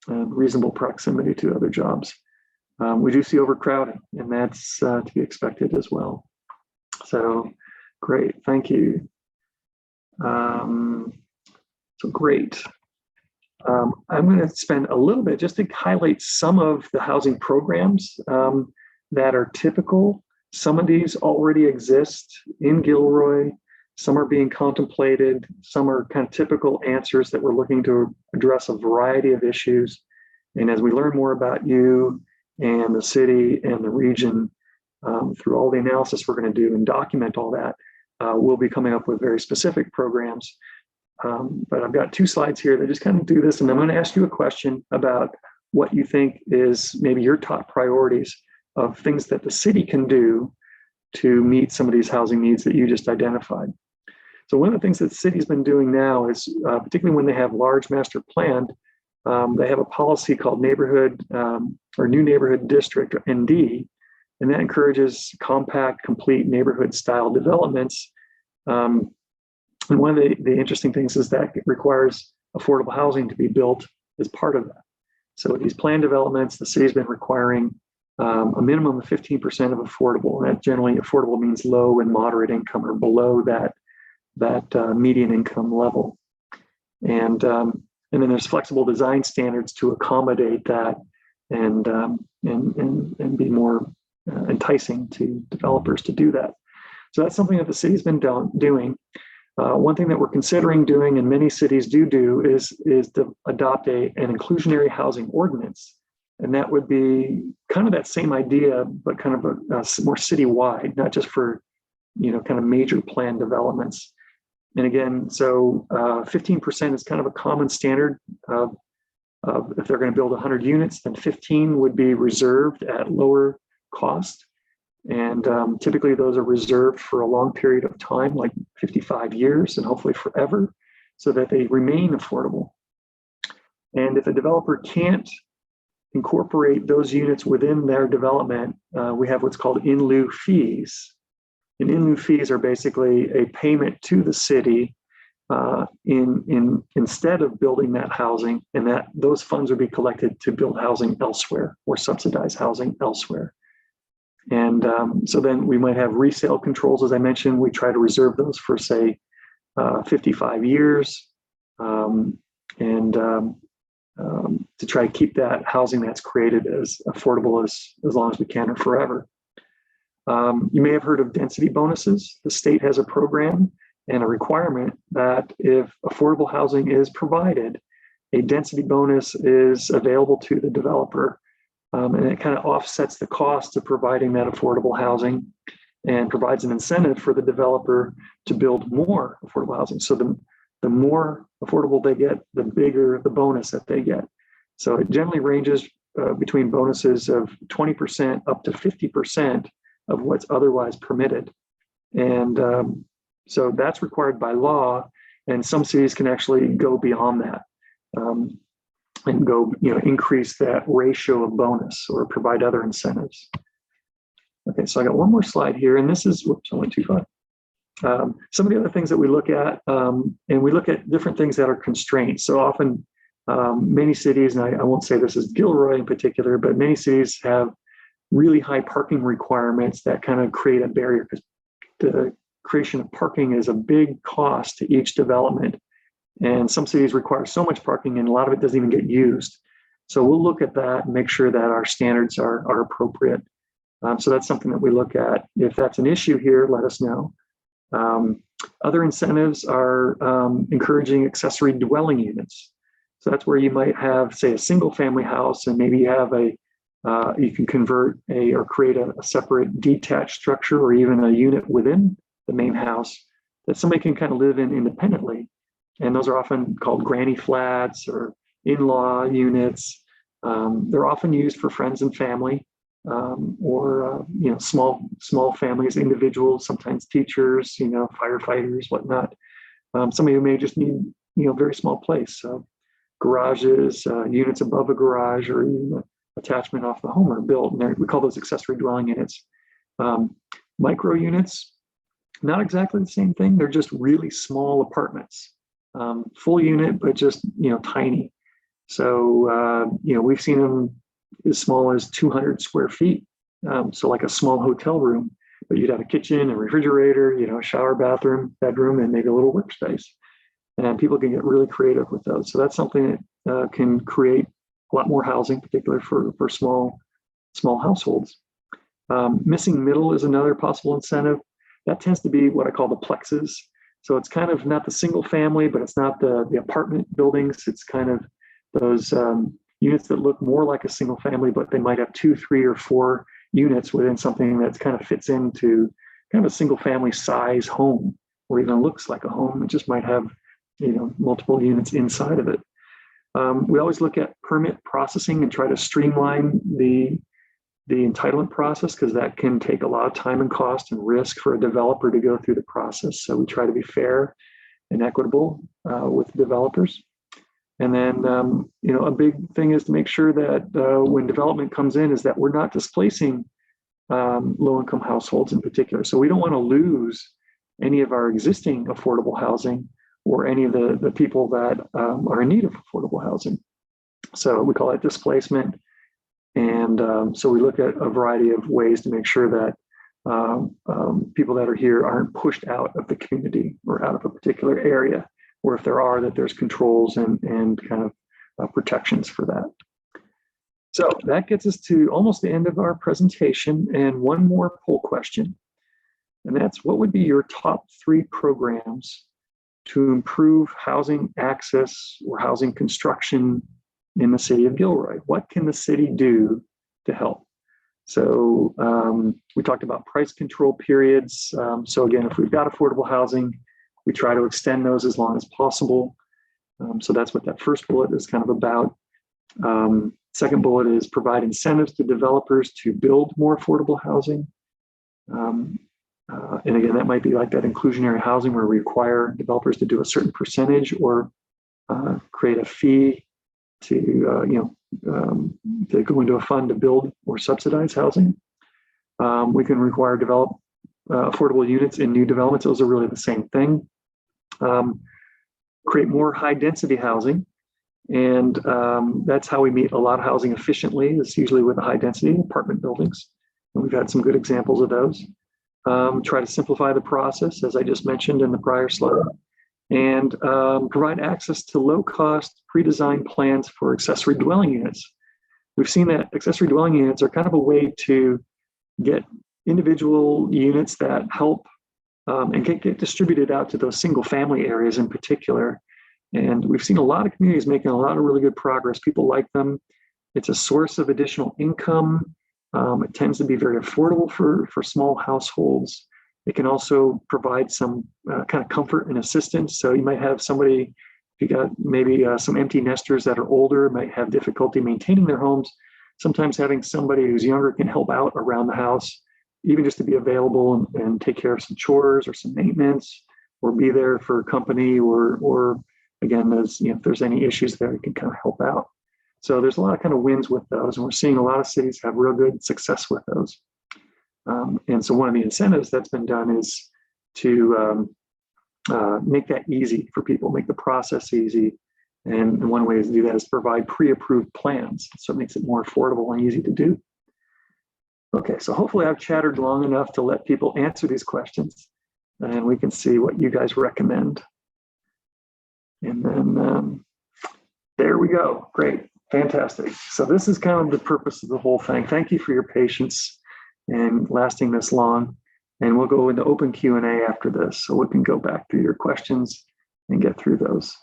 Reasonable proximity to other jobs. We do see overcrowding, and that's to be expected as well. So great, thank you. So great. I'm going to spend a little bit just to highlight some of the housing programs that are typical. Some of these already exist in Gilroy. Some are being contemplated. Some are kind of typical answers that we're looking to address a variety of issues. And as we learn more about you and the city and the region, through all the analysis we're going to do and document all that, we'll be coming up with very specific programs. But I've got 2 slides here that just kind of do this, and I'm going to ask you a question about what you think is maybe your top priorities of things that the city can do to meet some of these housing needs that you just identified. So one of the things that the city's been doing now is, particularly when they have large master planned, they have a policy called neighborhood or new neighborhood district, or ND, and that encourages compact, complete neighborhood style developments. And one of the interesting things is that it requires affordable housing to be built as part of that. So these planned developments, the city's been requiring a minimum of 15% of affordable. And that generally affordable means low and moderate income, or below that median income level. And then there's flexible design standards to accommodate that and be more enticing to developers to do that. So that's something that the city's been doing. One thing that we're considering doing, and many cities do, is to adopt an inclusionary housing ordinance. And that would be kind of that same idea, but kind of a more citywide, not just for, kind of major planned developments. And again, so 15% is kind of a common standard of if they're going to build 100 units, then 15 would be reserved at lower cost. And typically those are reserved for a long period of time, like 55 years and hopefully forever, so that they remain affordable. And if a developer can't incorporate those units within their development, we have what's called in lieu fees. And in lieu fees are basically a payment to the city instead of building that housing, and that those funds would be collected to build housing elsewhere or subsidize housing elsewhere. And so then we might have resale controls, as I mentioned. We try to reserve those for, say, 55 years, to try to keep that housing that's created as affordable as long as we can, or forever. You may have heard of density bonuses. The state has a program and a requirement that if affordable housing is provided, a density bonus is available to the developer. And it kind of offsets the cost of providing that affordable housing and provides an incentive for the developer to build more affordable housing. So the more affordable they get, the bigger the bonus that they get. So it generally ranges between bonuses of 20% up to 50% of what's otherwise permitted. And so that's required by law, and some cities can actually go beyond that and go, increase that ratio of bonus or provide other incentives. Okay, so I got one more slide here, and this is, whoops, I went too far. Some of the other things that we look at, and we look at different things that are constraints. So often, many cities, and I won't say this is Gilroy in particular, but many cities have really high parking requirements that kind of create a barrier, because the creation of parking is a big cost to each development. And some cities require so much parking and a lot of it doesn't even get used. So we'll look at that and make sure that our standards are appropriate. So that's something that we look at. If that's an issue here, let us know. Other incentives are encouraging accessory dwelling units. So that's where you might have, say, a single family house, and maybe you have you can convert or create a separate detached structure or even a unit within the main house that somebody can kind of live in independently. And those are often called granny flats or in-law units. They're often used for friends and family, or small families, individuals, sometimes teachers, firefighters, whatnot. Somebody who may just need very small place. So garages, units above a garage, or even attachment off the home are built, and we call those accessory dwelling units. Micro units, not exactly the same thing. They're just really small apartments. Full unit, but just tiny. So we've seen them as small as 200 square feet. So like a small hotel room, but you'd have a kitchen, a refrigerator, a shower, bathroom, bedroom, and maybe a little workspace. And people can get really creative with those. So that's something that can create a lot more housing, particularly for small households. Missing middle is another possible incentive. That tends to be what I call the plexes. So it's kind of not the single family, but it's not the apartment buildings. It's kind of those units that look more like a single family, but they might have 2, 3, or 4 units within something that kind of fits into kind of a single family size home, or even looks like a home. It just might have multiple units inside of it. We always look at permit processing and try to streamline the entitlement process, because that can take a lot of time and cost and risk for a developer to go through the process. So we try to be fair and equitable with developers. And then, a big thing is to make sure that when development comes in, is that we're not displacing low-income households in particular. So we don't want to lose any of our existing affordable housing or any of the people that are in need of affordable housing. So we call it displacement. And so we look at a variety of ways to make sure that people that are here aren't pushed out of the community or out of a particular area, or if there are, that there's controls and kind of protections for that. So that gets us to almost the end of our presentation, and one more poll question. And that's, what would be your top 3 programs to improve housing access or housing construction in the city of Gilroy? What can the city do to help? So we talked about price control periods. So again, if we've got affordable housing, we try to extend those as long as possible. So that's what that first bullet is kind of about. Second bullet is provide incentives to developers to build more affordable housing. And again, that might be like that inclusionary housing where we require developers to do a certain percentage, or create a fee to go into a fund to build or subsidize housing. We can require affordable units in new developments. Those are really the same thing. Create more high density housing. And that's how we meet a lot of housing efficiently. It's usually with a high density apartment buildings. And we've had some good examples of those. Try to simplify the process, as I just mentioned in the prior slide, and provide access to low-cost pre-designed plans for accessory dwelling units. We've seen that accessory dwelling units are kind of a way to get individual units that help and get distributed out to those single family areas in particular. And we've seen a lot of communities making a lot of really good progress. People like them. It's a source of additional income. It tends to be very affordable for small households. It can also provide some kind of comfort and assistance. So you might have somebody, if you got maybe some empty nesters that are older, might have difficulty maintaining their homes. Sometimes having somebody who's younger can help out around the house, even just to be available and take care of some chores or some maintenance, or be there for company, or again, if there's any issues there, it can kind of help out. So there's a lot of kind of wins with those, and we're seeing a lot of cities have real good success with those. And so one of the incentives that's been done is to make that easy for people, make the process easy. And one way to do that is provide pre-approved plans. So it makes it more affordable and easy to do. Okay, so hopefully I've chattered long enough to let people answer these questions, and we can see what you guys recommend. And then there we go. Great, fantastic. So this is kind of the purpose of the whole thing. Thank you for your patience and lasting this long. And we'll go into open Q&A after this, so we can go back through your questions and get through those.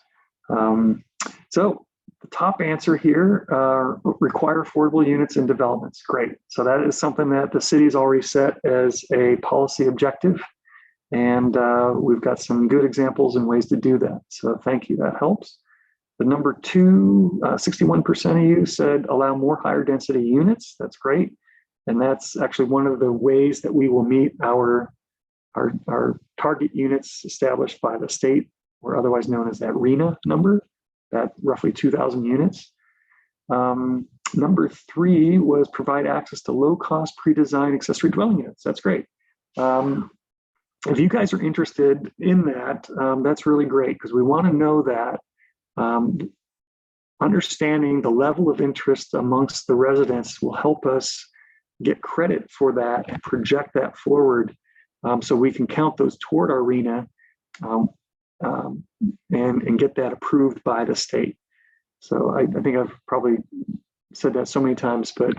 So the top answer here, require affordable units and developments. Great. So that is something that the city's already set as a policy objective. And we've got some good examples and ways to do that. So thank you, that helps. The number two, 61% of you said allow more higher density units. That's great. And that's actually one of the ways that we will meet our target units established by the state, or otherwise known as that RENA number, that roughly 2,000 units. Number three was provide access to low-cost pre-designed accessory dwelling units. That's great. If you guys are interested in that, that's really great, because we want to know that understanding the level of interest amongst the residents will help us get credit for that and project that forward, so we can count those toward our RENA and get that approved by the state. So I think I've probably said that so many times, but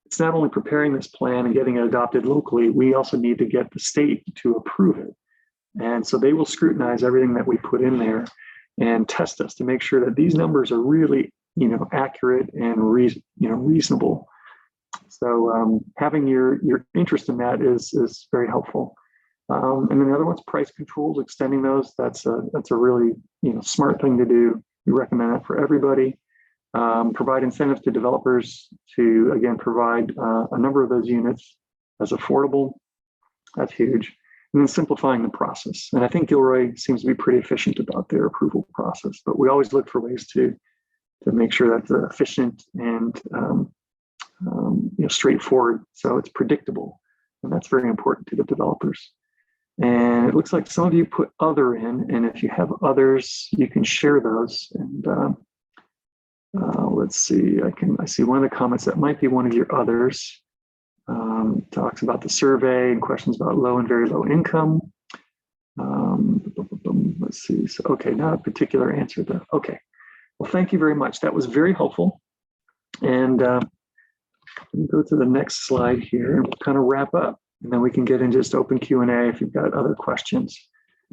it's not only preparing this plan and getting it adopted locally, we also need to get the state to approve it. And so they will scrutinize everything that we put in there and test us to make sure that these numbers are really, accurate and reasonable. So having your interest in that is very helpful. And then the other one's price controls, extending those. That's a really smart thing to do. We recommend that for everybody. Provide incentives to developers to, again, provide a number of those units as affordable. That's huge. And then simplifying the process. And I think Gilroy seems to be pretty efficient about their approval process, but we always look for ways to make sure that's efficient and straightforward, so it's predictable. And that's very important to the developers. And it looks like some of you put other in, and if you have others, you can share those. And let's see, I see one of the comments that might be one of your others. Talks about the survey and questions about low and very low income. Let's see, so okay, not a particular answer though. Okay, well, thank you very much. That was very helpful. And go to the next slide here and we'll kind of wrap up, and then we can get into just open Q&A if you've got other questions.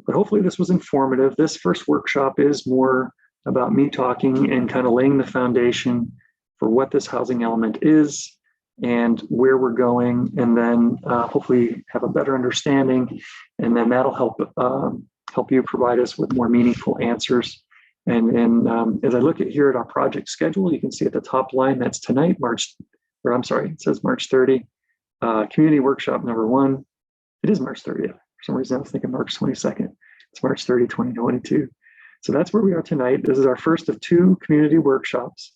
But hopefully this was informative. This first workshop is more about me talking and kind of laying the foundation for what this housing element is and where we're going, and then hopefully have a better understanding, and then that'll help you provide us with more meaningful answers. And as I look at here at our project schedule, you can see at the top line, that's tonight, it says March 30, community workshop number 1. It is March 30th. For some reason, I was thinking March 22nd. It's March 30, 2022. So that's where we are tonight. This is our first of 2 community workshops.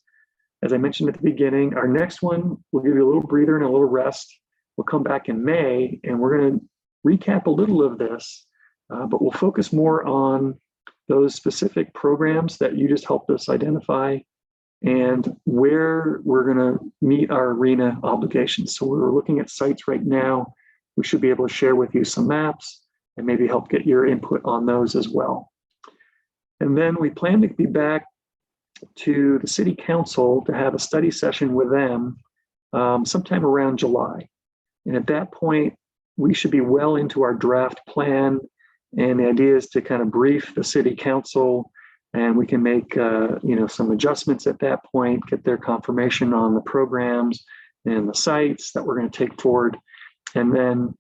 As I mentioned at the beginning, our next one will give you a little breather and a little rest. We'll come back in May, and we're going to recap a little of this, but we'll focus more on those specific programs that you just helped us identify and where we're going to meet our RENA obligations. So we're looking at sites right now. We should be able to share with you some maps and maybe help get your input on those as well. And then we plan to be back to the City Council to have a study session with them sometime around July. And at that point, we should be well into our draft plan And the idea is to kind of brief the city council, and we can make some adjustments at that point, get their confirmation on the programs and the sites that we're going to take forward. And then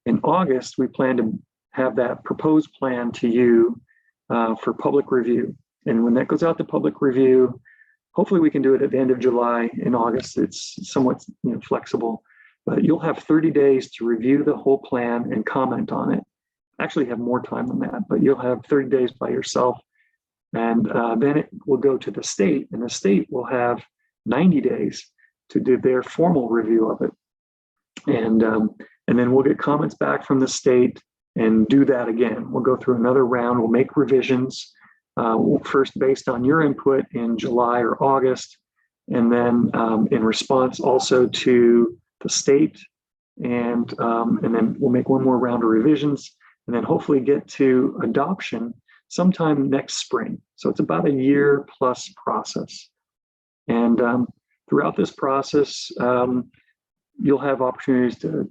in August, we plan to have that proposed plan to you for public review. And when that goes out to public review, hopefully we can do it at the end of July. In August, it's somewhat flexible, but you'll have 30 days to review the whole plan and comment on it. Actually have more time than that, but you'll have 30 days by yourself. And then it will go to the state, and the state will have 90 days to do their formal review of it. And then we'll get comments back from the state and do that again. We'll go through another round. We'll make revisions, first based on your input in July or August, and then in response also to the state. And then we'll make one more round of revisions, and then hopefully get to adoption sometime next spring. So it's about a year plus process. And throughout this process, you'll have opportunities to,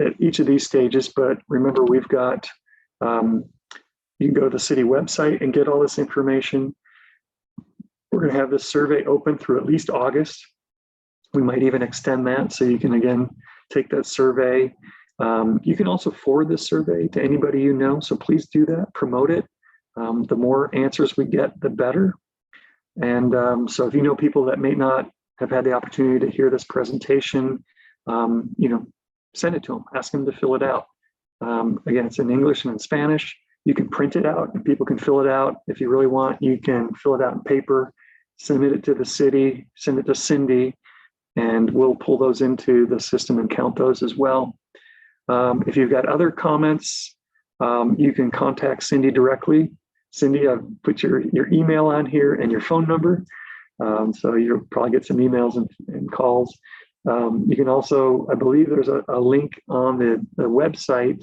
at each of these stages, but remember, we've got, you can go to the city website and get all this information. We're going to have this survey open through at least August. We might even extend that, so you can, again, take that survey. You can also forward this survey to anybody you know, so please do that, promote it. The more answers we get, the better. And so if you know people that may not have had the opportunity to hear this presentation, send it to them, ask them to fill it out. Again, it's in English and in Spanish. You can print it out and people can fill it out. If you really want, you can fill it out in paper, submit it to the city, send it to Cindy, and we'll pull those into the system and count those as well. If you've got other comments, you can contact Cindy directly. Cindy, I've put your email on here and your phone number. So you'll probably get some emails and calls. You can also, I believe there's a link on the website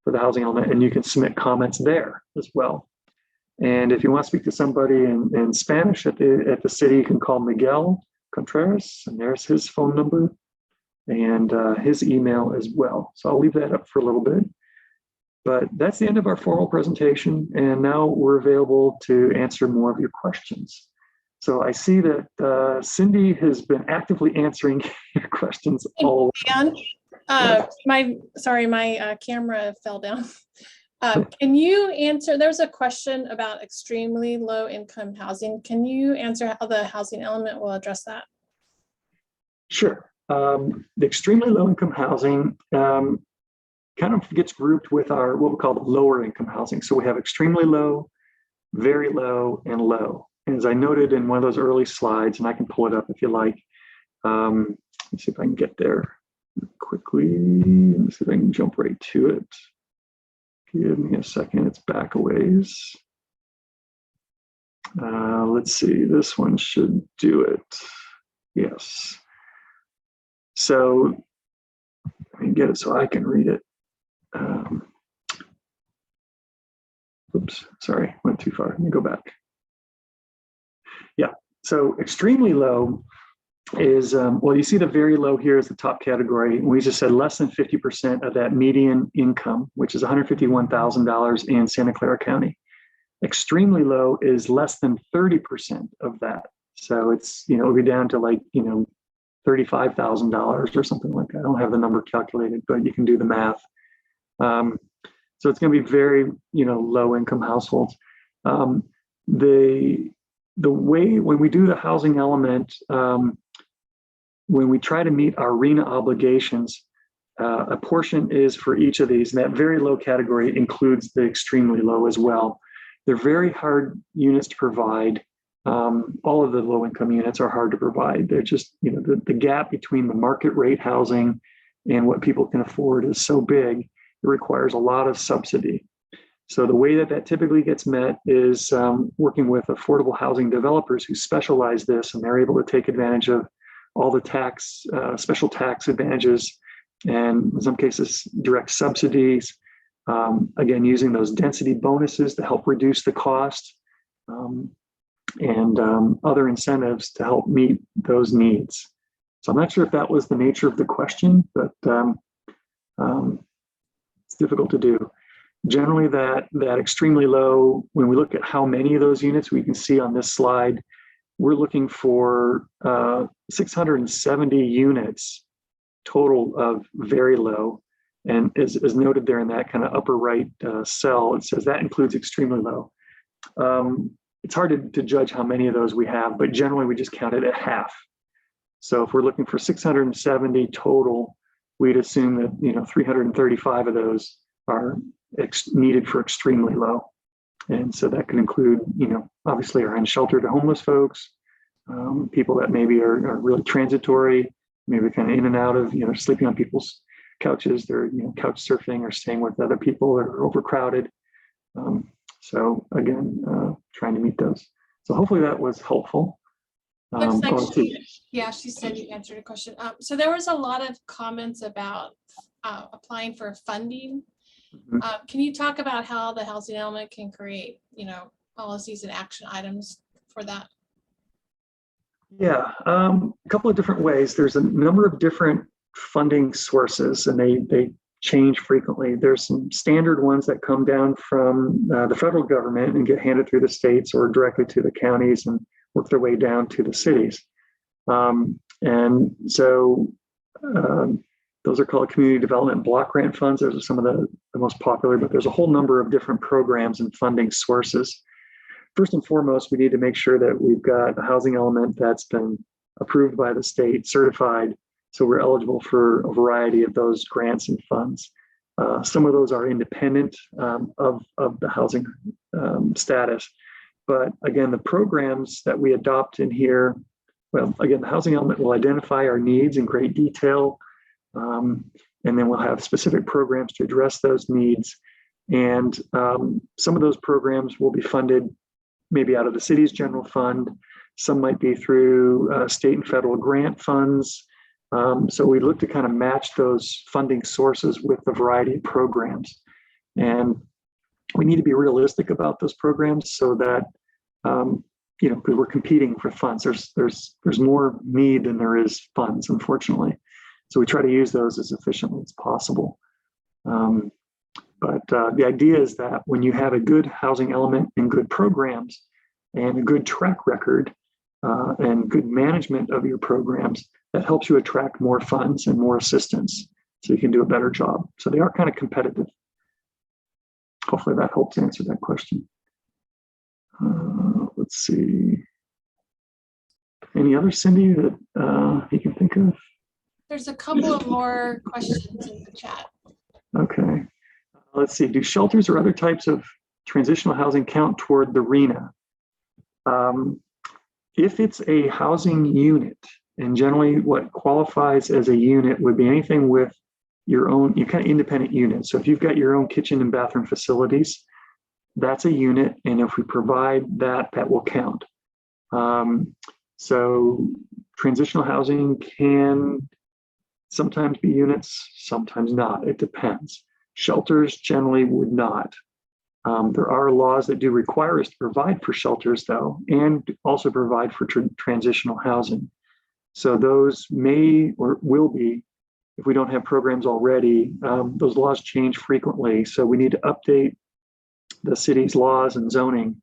for the housing element, and you can submit comments there as well. And if you want to speak to somebody in Spanish at the city, you can call Miguel Contreras, and there's his phone number and his email as well. So I'll leave that up for a little bit. But that's the end of our formal presentation, and now we're available to answer more of your questions. So I see that Cindy has been actively answering your questions all Dan, my camera fell down. Can you answer, there's a question about extremely low income housing. Can you answer how the housing element will address that? Sure. The extremely low income housing kind of gets grouped with our what we call lower income housing. So we have extremely low, very low, and low. And as I noted in one of those early slides, and I can pull it up if you like. Let's see if I can get there quickly. Let's see if I can jump right to it. Give me a second, it's back a ways. Let's see, this one should do it. Yes. So let me get it so I can read it. Oops, sorry, went too far. Let me go back. Yeah, so extremely low is, well, you see the very low here is the top category. We just said less than 50% of that median income, which is $151,000 in Santa Clara County. Extremely low is less than 30% of that. So it's, it'll be down to like, $35,000 or something like that. I don't have the number calculated, but you can do the math. So it's going to be very, low income households. The way, when we do the housing element, when we try to meet our RHNA obligations, a portion is for each of these, and that very low category includes the extremely low as well. They're very hard units to provide. All of the low income units are hard to provide. They're just, the gap between the market rate housing and what people can afford is so big, it requires a lot of subsidy. So the way that typically gets met is working with affordable housing developers who specialize this, and they're able to take advantage of all the special tax advantages, and in some cases, direct subsidies. Again, using those density bonuses to help reduce the cost, and other incentives to help meet those needs. So I'm not sure if that was the nature of the question, but it's difficult to do. Generally, that extremely low, when we look at how many of those units, we can see on this slide, we're looking for 670 units total of very low. And as noted there in that kind of upper right cell, it says that includes extremely low. It's hard to judge how many of those we have, but generally we just count it at half. So if we're looking for 670 total, we'd assume that 335 of those are needed for extremely low. And so that could include, obviously our unsheltered homeless folks, people that maybe are really transitory, maybe kind of in and out of, sleeping on people's couches, they're, couch surfing or staying with other people that are overcrowded. So again, trying to meet those. So hopefully that was helpful. Looks like she said you answered a question. So there was a lot of comments about applying for funding. Can you talk about how the housing element can create, policies and action items for that? Yeah, a couple of different ways. There's a number of different funding sources, and they change frequently. There's some standard ones that come down from the federal government and get handed through the states or directly to the counties and work their way down to the cities. And so those are called community development block grant funds. Those are some of the most popular, but there's a whole number of different programs and funding sources. First and foremost, we need to make sure that we've got a housing element that's been approved by the state, certified, so we're eligible for a variety of those grants and funds. Some of those are independent of the housing status. But again, the programs that we adopt in here, well, again, the housing element will identify our needs in great detail. And then we'll have specific programs to address those needs. And some of those programs will be funded maybe out of the city's general fund. Some might be through state and federal grant funds. So we look to kind of match those funding sources with a variety of programs. And we need to be realistic about those programs so that, because we're competing for funds. There's more need than there is funds, unfortunately. So we try to use those as efficiently as possible. But the idea is that when you have a good housing element and good programs and a good track record and good management of your programs, that helps you attract more funds and more assistance so you can do a better job. So they are kind of competitive. Hopefully that helps answer that question. Let's see. Any other, Cindy, that you can think of? There's a couple of more questions in the chat. Okay. Let's see. Do shelters or other types of transitional housing count toward the RHNA? If it's a housing unit, and generally what qualifies as a unit would be anything with your own, kind of independent unit. So if you've got your own kitchen and bathroom facilities, that's a unit. And if we provide that, that will count. So transitional housing can sometimes be units, sometimes not. It depends. Shelters generally would not. There are laws that do require us to provide for shelters, though, and also provide for transitional housing. So those may or will be, if we don't have programs already, those laws change frequently. So we need to update the city's laws and zoning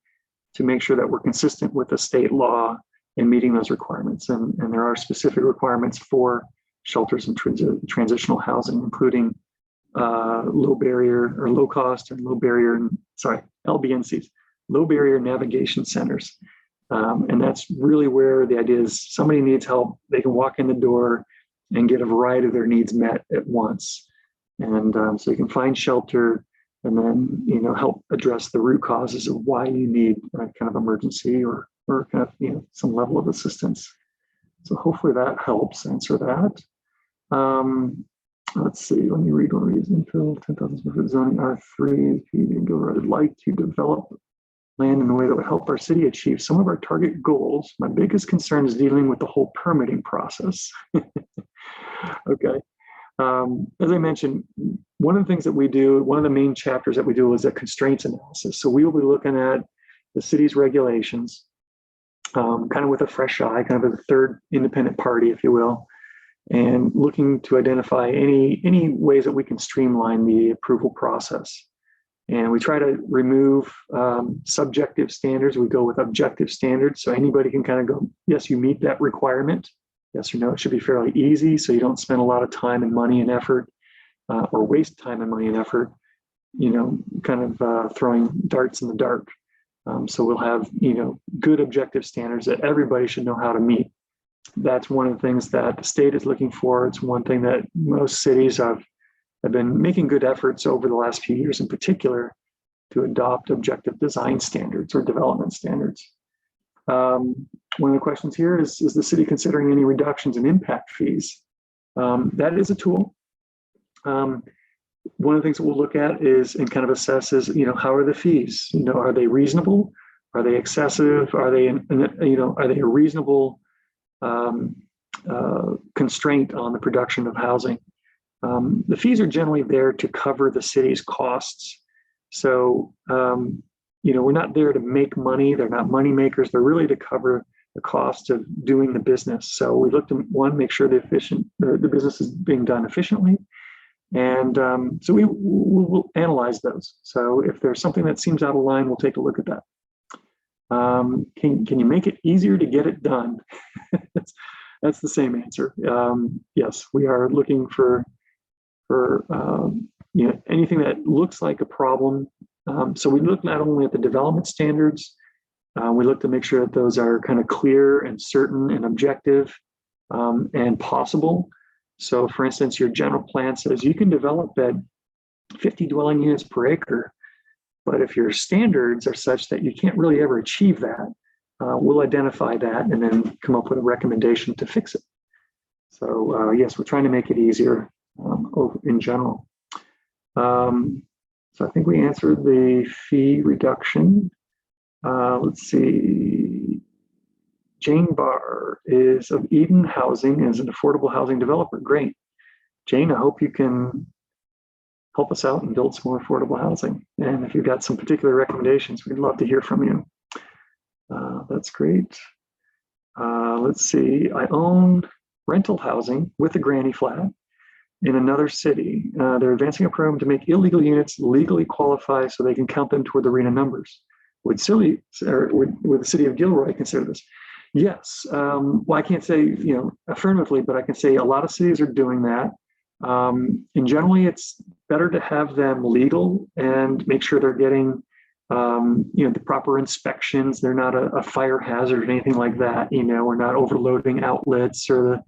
to make sure that we're consistent with the state law and meeting those requirements. And there are specific requirements for shelters and transitional housing, including low barrier or low cost and low barrier, LBNCs, low barrier navigation centers. And that's really where the idea is somebody needs help. They can walk in the door and get a variety of their needs met at once. And so you can find shelter and then, help address the root causes of why you need kind of emergency or kind of, some level of assistance. So hopefully that helps answer that. Let's see, let me read one of these. Infill 10,000 square foot zoning R3. Gilroy would like to develop land in a way that would help our city achieve some of our target goals. My biggest concern is dealing with the whole permitting process. Okay. As I mentioned, one of the things that we do, one of the main chapters that we do is a constraints analysis. So we will be looking at the city's regulations, kind of with a fresh eye, kind of as a third independent party, if you will, and looking to identify any ways that we can streamline the approval process. And we try to remove subjective standards. We go with objective standards. So anybody can kind of go, yes, you meet that requirement. Yes or no, it should be fairly easy. So you don't spend a lot of time and money and effort or waste time and money and effort, kind of throwing darts in the dark. So we'll have, good objective standards that everybody should know how to meet. That's one of the things that the state is looking for. It's one thing that most cities have been making good efforts over the last few years in particular to adopt objective design standards or development standards. One of the questions here is the city considering any reductions in impact fees? That is a tool. One of the things that we'll look at is and kind of assess is, how are the fees? Are they reasonable? Are they excessive? Are they, are they a reasonable constraint on the production of housing? The fees are generally there to cover the city's costs. So, we're not there to make money. They're not money makers. They're really to cover the cost of doing the business. So we look to, one, make sure the business is being done efficiently. And so we'll analyze those. So if there's something that seems out of line, we'll take a look at that. Can you make it easier to get it done? That's the same answer. Yes, we are looking for anything that looks like a problem. So we look not only at the development standards, we look to make sure that those are kind of clear and certain and objective and possible. So for instance, your general plan says you can develop at 50 dwelling units per acre, but if your standards are such that you can't really ever achieve that, we'll identify that and then come up with a recommendation to fix it. So yes, we're trying to make it easier in general. So I think we answered the fee reduction. Let's see. Jane Barr is of Eden Housing, is an affordable housing developer. Great. Jane, I hope you can help us out and build some more affordable housing. And if you've got some particular recommendations, we'd love to hear from you. That's great. Let's see. I own rental housing with a granny flat in another city. They're advancing a program to make illegal units legally qualify so they can count them toward the RENA numbers. Would the city of Gilroy consider this? Yes. Well, I can't say affirmatively, but I can say a lot of cities are doing that. And generally, it's better to have them legal and make sure they're getting the proper inspections. They're not a fire hazard or anything like that. We're not overloading outlets or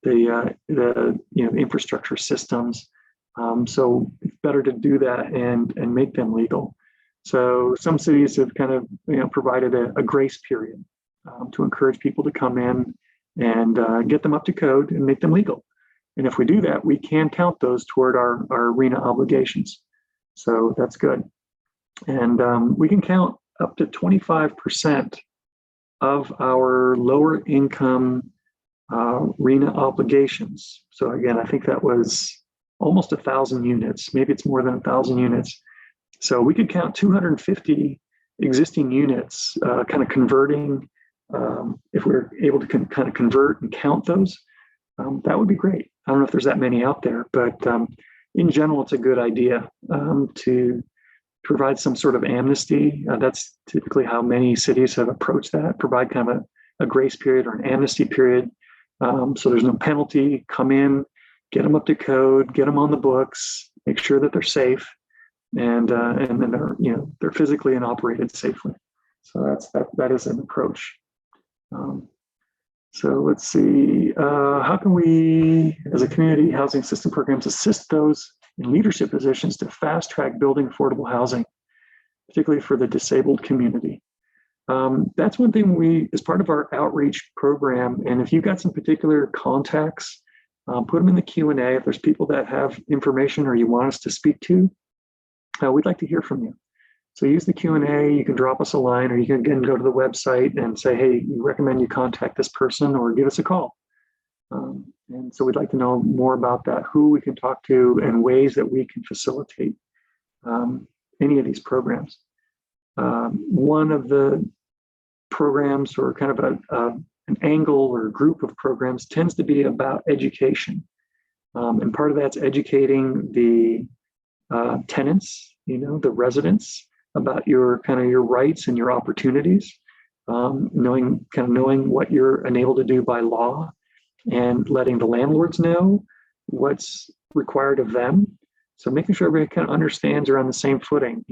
the infrastructure systems. So it's better to do that and make them legal. So some cities have kind of provided a grace period to encourage people to come in and get them up to code and make them legal. And if we do that, we can count those toward our RENA obligations. So that's good. And we can count up to 25% of our lower income RENA obligations. So again, I think that was almost 1,000 units. Maybe it's more than 1,000 units. So we could count 250 existing units, kind of converting. If we're able to kind of convert and count those, that would be great. I don't know if there's that many out there, but in general, it's a good idea to provide some sort of amnesty. That's typically how many cities have approached that, provide kind of a grace period or an amnesty period. So there's no penalty, come in, get them up to code, get them on the books, make sure that they're safe, and then they're physically and operated safely. So that is an approach. So let's see, how can we, as a community housing system programs, assist those in leadership positions to fast track building affordable housing, particularly for the disabled community? That's one thing we, as part of our outreach program, and if you've got some particular contacts, put them in the Q&A. If there's people that have information or you want us to speak to, we'd like to hear from you. So use the Q&A, you can drop us a line, or you can again go to the website and say, hey, we recommend you contact this person or give us a call. And so we'd like to know more about that, who we can talk to and ways that we can facilitate any of these programs. One of the programs, or kind of an angle or group of programs, tends to be about education. And part of that's educating the tenants, the residents about your rights and your opportunities, knowing what you're enabled to do by law, and letting the landlords know what's required of them. So making sure everybody kind of understands are on the same footing,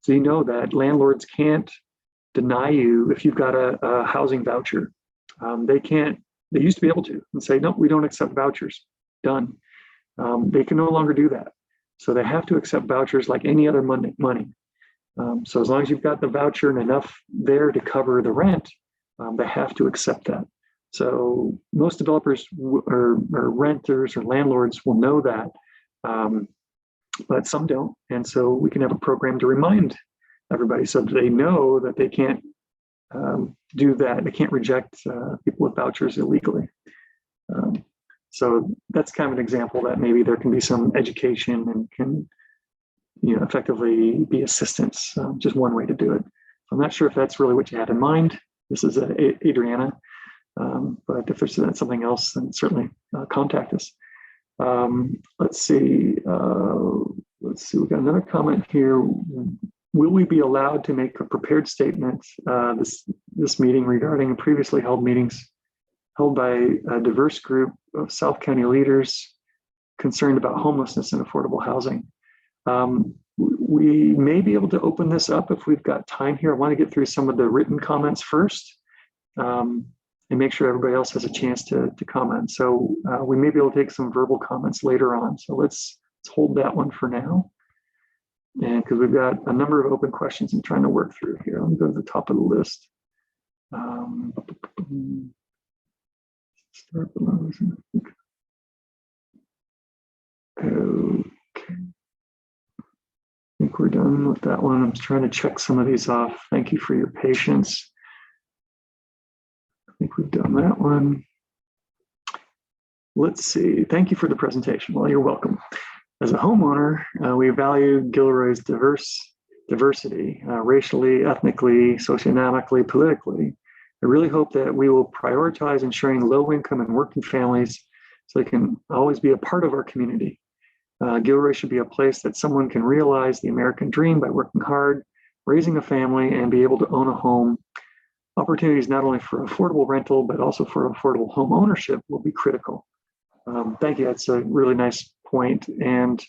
so that landlords can't deny you if you've got a housing voucher. They used to be able to and say, no, we don't accept vouchers, done. They can no longer do that. So they have to accept vouchers like any other money. So as long as you've got the voucher and enough there to cover the rent, they have to accept that. So most developers or renters or landlords will know that, but some don't. And so we can have a program to remind everybody so that they know that they can't do that. They can't reject people with vouchers illegally. So that's kind of an example that maybe there can be some education and can, effectively be assistance. Just one way to do it. I'm not sure if that's really what you had in mind. This is Adriana. But if there's something else, then certainly contact us. Let's see. We've got another comment here. Will we be allowed to make a prepared statement this meeting regarding previously held meetings held by a diverse group of South County leaders concerned about homelessness and affordable housing? We may be able to open this up if we've got time here. I want to get through some of the written comments first. And make sure everybody else has a chance to comment. So we may be able to take some verbal comments later on. So let's hold that one for now. And because we've got a number of open questions I'm trying to work through here. Let me go to the top of the list. Start below. Okay. I think we're done with that one. I'm trying to check some of these off. Thank you for your patience. I think we've done that one. Let's see. Thank you for the presentation. Well, you're welcome. As a homeowner, we value Gilroy's diversity, racially, ethnically, socioeconomically, politically. I really hope that we will prioritize ensuring low-income and working families so they can always be a part of our community. Gilroy should be a place that someone can realize the American dream by working hard, raising a family, and be able to own a home. Opportunities not only for affordable rental, but also for affordable home ownership will be critical. Thank you. That's a really nice point. And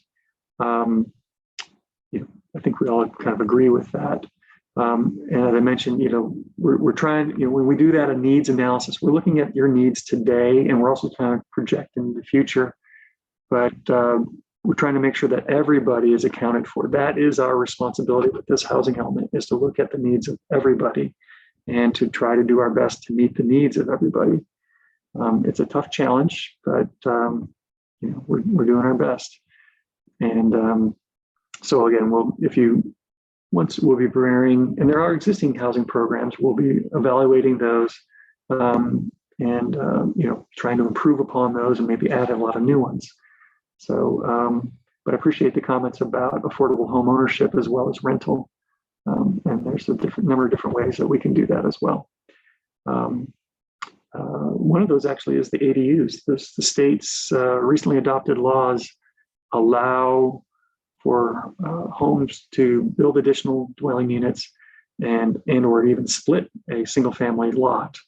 I think we all kind of agree with that. And as I mentioned, we're trying, when we do that a needs analysis, we're looking at your needs today, and we're also kind of projecting the future. But we're trying to make sure that everybody is accounted for. That is our responsibility with this housing element, is to look at the needs of everybody and to try to do our best to meet the needs of everybody. It's a tough challenge, but we're doing our best. And so again, we'll be preparing, and there are existing housing programs. We'll be evaluating those, and trying to improve upon those and maybe add a lot of new ones. So, but I appreciate the comments about affordable home ownership as well as rental. And there's a number of different ways that we can do that as well. One of those actually is the ADUs. The state's recently adopted laws allow for homes to build additional dwelling units and or even split a single family lot,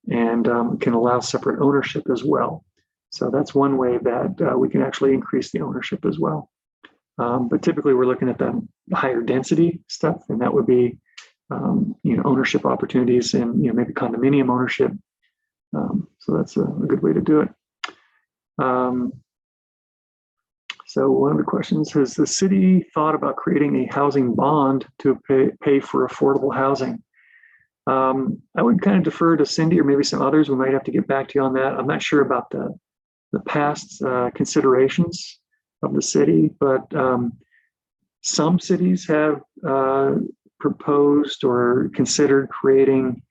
and can allow separate ownership as well. So that's one way that we can actually increase the ownership as well. But typically we're looking at the higher density stuff, and that would be ownership opportunities and maybe condominium ownership. So that's a good way to do it. So one of the questions, has the city thought about creating a housing bond to pay for affordable housing? I would kind of defer to Cindy or maybe some others. We might have to get back to you on that. I'm not sure about the past considerations of the city, but some cities have proposed or considered creating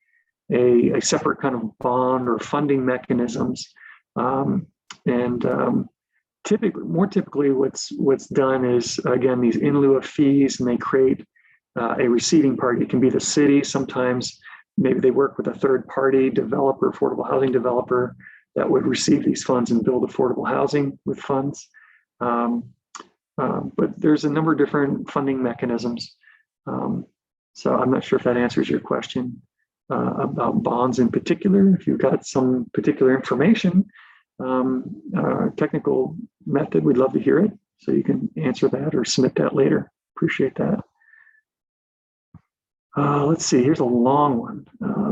a separate kind of bond or funding mechanisms. Typically what's done is, again, these in lieu of fees, and they create a receiving party. It can be the city. Sometimes maybe they work with a third party developer, affordable housing developer, that would receive these funds and build affordable housing with funds. But there's a number of different funding mechanisms. So I'm not sure if that answers your question about bonds in particular. If you've got some particular information, technical method, we'd love to hear it. So you can answer that or submit that later. Appreciate that. Let's see, here's a long one.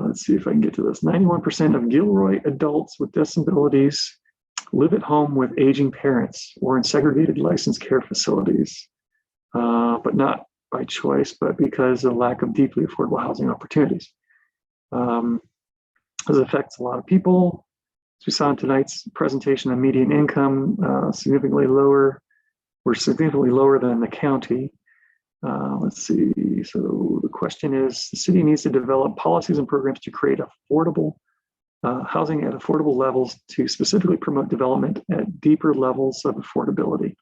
Let's see if I can get to this. 91% of Gilroy adults with disabilities live at home with aging parents or in segregated licensed care facilities, but not by choice, but because of lack of deeply affordable housing opportunities. This affects a lot of people. As we saw in tonight's presentation, the median income significantly lower. We're significantly lower than the county. Let's see. So the question is, the city needs to develop policies and programs to create affordable housing at affordable levels to specifically promote development at deeper levels of affordability.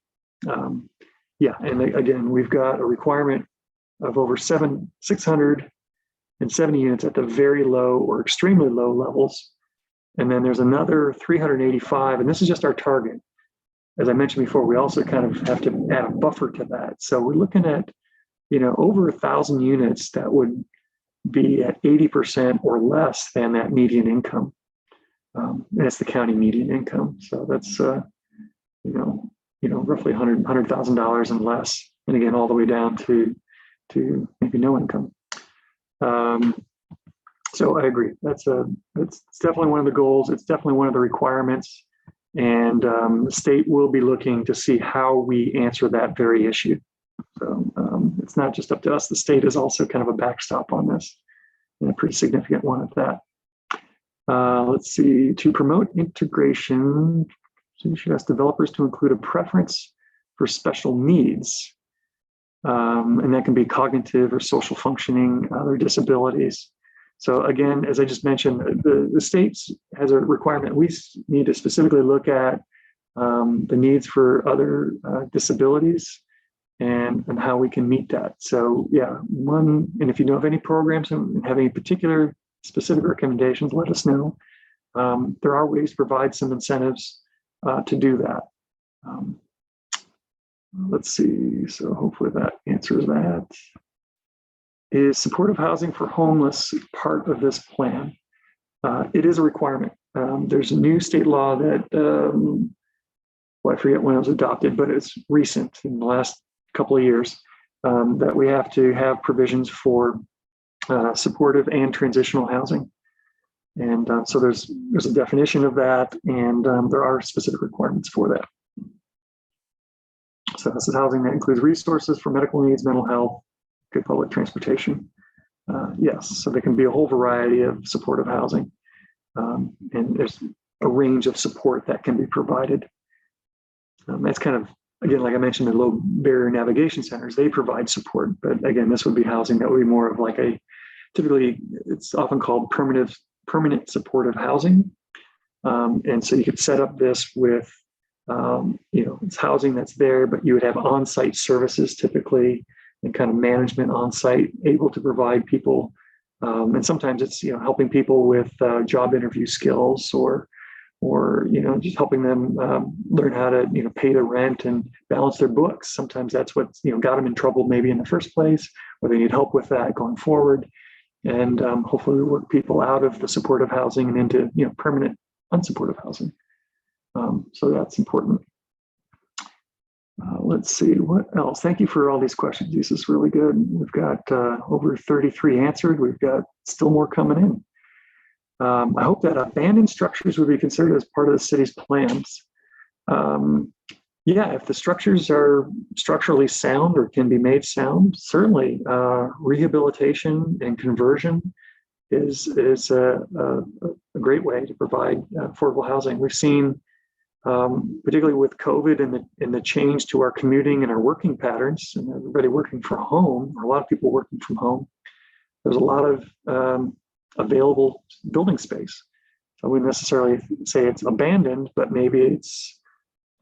Yeah, and again, we've got a requirement of over 670 units at the very low or extremely low levels. And then there's another 385, and this is just our target. As I mentioned before, we also kind of have to add a buffer to that. So we're looking at, over 1,000 units that would be at 80% or less than that median income. And it's the county median income. So that's, roughly $100,000 and less. And again, all the way down to maybe no income. So I agree. It's definitely one of the goals. It's definitely one of the requirements. And the state will be looking to see how we answer that very issue. So it's not just up to us. The state is also kind of a backstop on this, and a pretty significant one at that. Let's see, to promote integration, you should ask developers to include a preference for special needs. And that can be cognitive or social functioning, other disabilities. So again, as I just mentioned, the state has a requirement. We need to specifically look at the needs for other disabilities and how we can meet that. So yeah, and if you know of any programs and have any particular specific recommendations, let us know. There are ways to provide some incentives to do that. Let's see, so hopefully that answers that. Is supportive housing for homeless part of this plan? It is a requirement. There's a new state law that, I forget when it was adopted, but it's recent in the last couple of years, that we have to have provisions for supportive and transitional housing. And so there's a definition of that, and there are specific requirements for that. So this is housing that includes resources for medical needs, mental health, good public transportation. Yes, so there can be a whole variety of supportive housing. And there's a range of support that can be provided. That's kind of, again, like I mentioned, the low barrier navigation centers, they provide support. But again, this would be housing that would be more of like typically it's often called permanent supportive housing. And so you could set up this with, it's housing that's there, but you would have on-site services typically, and kind of management on-site able to provide people. And sometimes it's, helping people with job interview skills or just helping them learn how to, pay their rent and balance their books. Sometimes that's what, got them in trouble maybe in the first place, or they need help with that going forward. And hopefully we work people out of the supportive housing and into, permanent unsupportive housing. So that's important. Let's see, what else? Thank you for all these questions. This is really good. We've got over 33 answered. We've got still more coming in. I hope that abandoned structures would be considered as part of the city's plans. Yeah, if the structures are structurally sound or can be made sound, certainly rehabilitation and conversion is a great way to provide affordable housing. We've seen, particularly with COVID and the change to our commuting and our working patterns, and everybody working from home, or a lot of people working from home, there's a lot of available building space. I wouldn't necessarily say it's abandoned, but maybe it's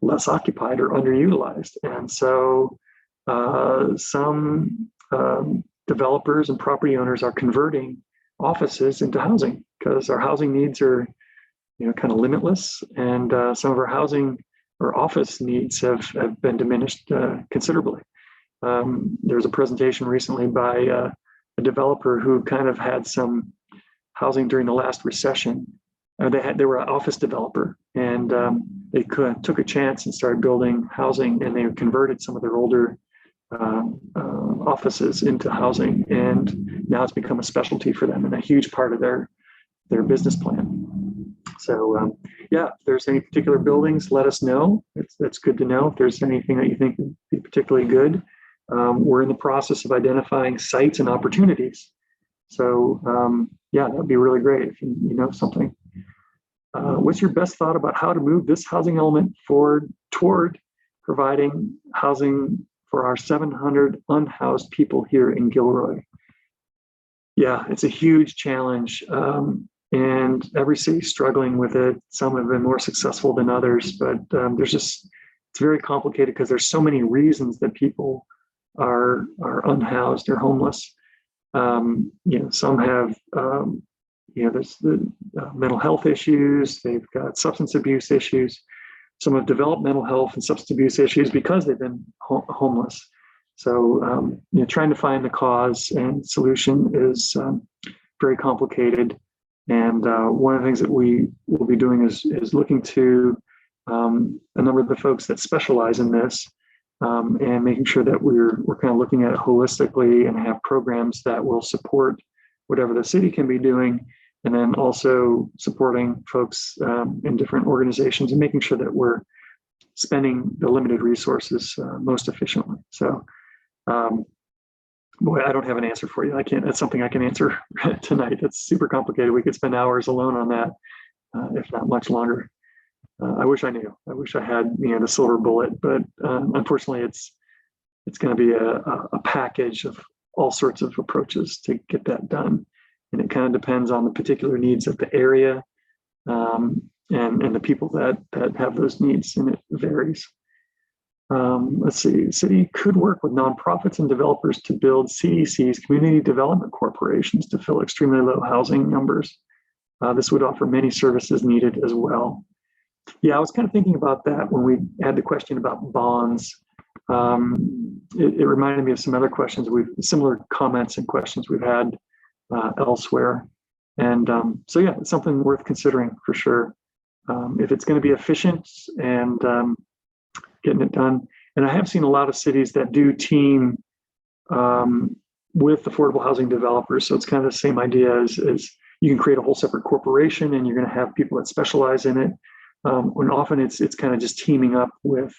less occupied or underutilized. And so some developers and property owners are converting offices into housing because our housing needs are kind of limitless, and some of our housing or office needs have been diminished considerably. There was a presentation recently by a developer who kind of had some housing during the last recession. They were an office developer, and they took a chance and started building housing, and they converted some of their older offices into housing, and now it's become a specialty for them and a huge part of their business plan. So yeah, if there's any particular buildings, let us know. That's good to know. If there's anything that you think would be particularly good, we're in the process of identifying sites and opportunities. So yeah, that'd be really great if you know something. What's your best thought about how to move this housing element forward toward providing housing for our 700 unhoused people here in Gilroy? Yeah, it's a huge challenge, and every city's struggling with it. Some have been more successful than others, but it's very complicated because there's so many reasons that people are unhoused or homeless. Some have there's the mental health issues. They've got substance abuse issues. Some have developed mental health and substance abuse issues because they've been homeless. So trying to find the cause and solution is very complicated. And one of the things that we will be doing is looking to a number of the folks that specialize in this, and making sure that we're kind of looking at it holistically and have programs that will support whatever the city can be doing, and then also supporting folks in different organizations and making sure that we're spending the limited resources most efficiently. So, boy, I don't have an answer for you. That's something I can answer tonight. That's super complicated. We could spend hours alone on that, if not much longer. I wish I knew. I wish I had the silver bullet, but unfortunately, it's going to be a package of all sorts of approaches to get that done, and it kind of depends on the particular needs of the area and the people that have those needs, and it varies. Let's see. The city could work with nonprofits and developers to build CDCs, community development corporations, to fill extremely low housing numbers. This would offer many services needed as well. Yeah, I was kind of thinking about that when we had the question about bonds. It reminded me of some other questions, similar comments and questions we've had elsewhere. And so yeah, it's something worth considering for sure. If it's going to be efficient and getting it done. And I have seen a lot of cities that do team with affordable housing developers. So it's kind of the same idea as you can create a whole separate corporation and you're going to have people that specialize in it. When often it's kind of just teaming up with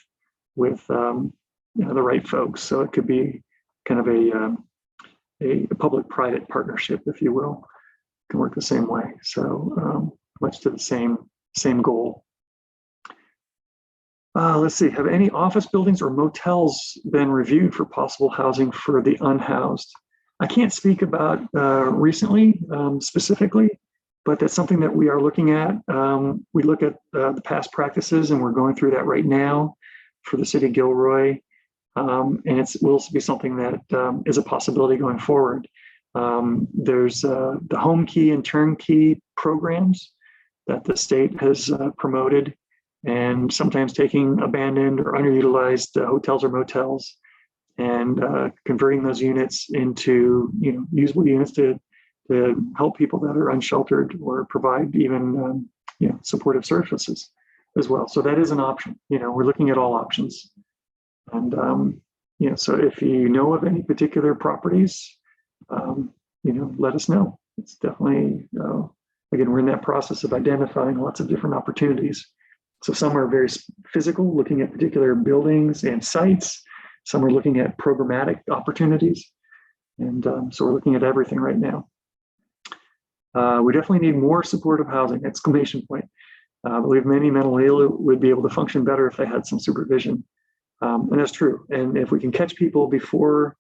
the right folks. So it could be kind of a public-private partnership, if you will. It can work the same way. So much to the same goal. Let's see. Have any office buildings or motels been reviewed for possible housing for the unhoused? I can't speak about recently specifically, but that's something that we are looking at. We look at the past practices, and we're going through that right now for the city of Gilroy. And it will be something that is a possibility going forward. There's the home key and turnkey programs that the state has promoted, and sometimes taking abandoned or underutilized hotels or motels and converting those units into usable units to help people that are unsheltered or provide even supportive services as well. So that is an option. We're looking at all options. And so if you know of any particular properties, let us know. It's definitely again, we're in that process of identifying lots of different opportunities. So some are very physical, looking at particular buildings and sites. Some are looking at programmatic opportunities. And so we're looking at everything right now. We definitely need more supportive housing, exclamation point. I believe many mentally ill would be able to function better if they had some supervision. And that's true. And if we can catch people before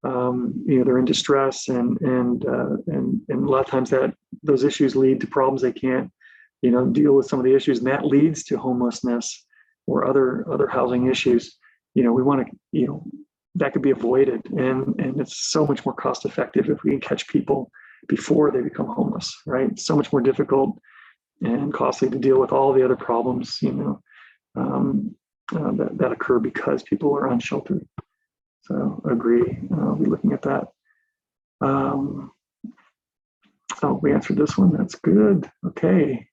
they're in distress, and a lot of times those issues lead to problems they can't deal with some of the issues, and that leads to homelessness or other housing issues. We want to that could be avoided, and it's so much more cost effective if we can catch people before they become homeless, right? It's so much more difficult and costly to deal with all the other problems, that occur because people are unsheltered. So agree. I'll be looking at that. Oh, we answered this one. That's good. Okay.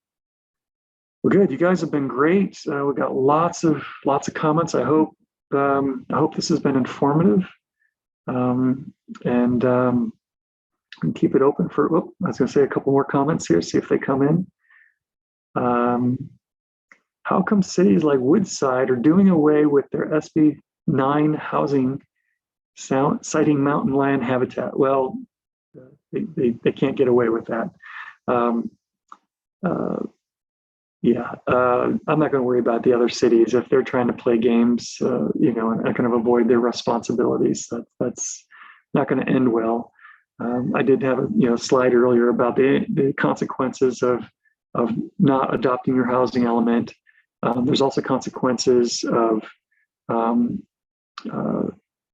Well, good. You guys have been great. We've got lots of comments. I hope this has been informative. And keep it open for. Oh, I was going to say a couple more comments here. See if they come in. How come cities like Woodside are doing away with their SB 9 housing, citing mountain lion habitat? Well, they can't get away with that. I'm not going to worry about the other cities if they're trying to play games, and kind of avoid their responsibilities. That's not going to end well. I did have a slide earlier about the consequences of not adopting your housing element. There's also consequences of not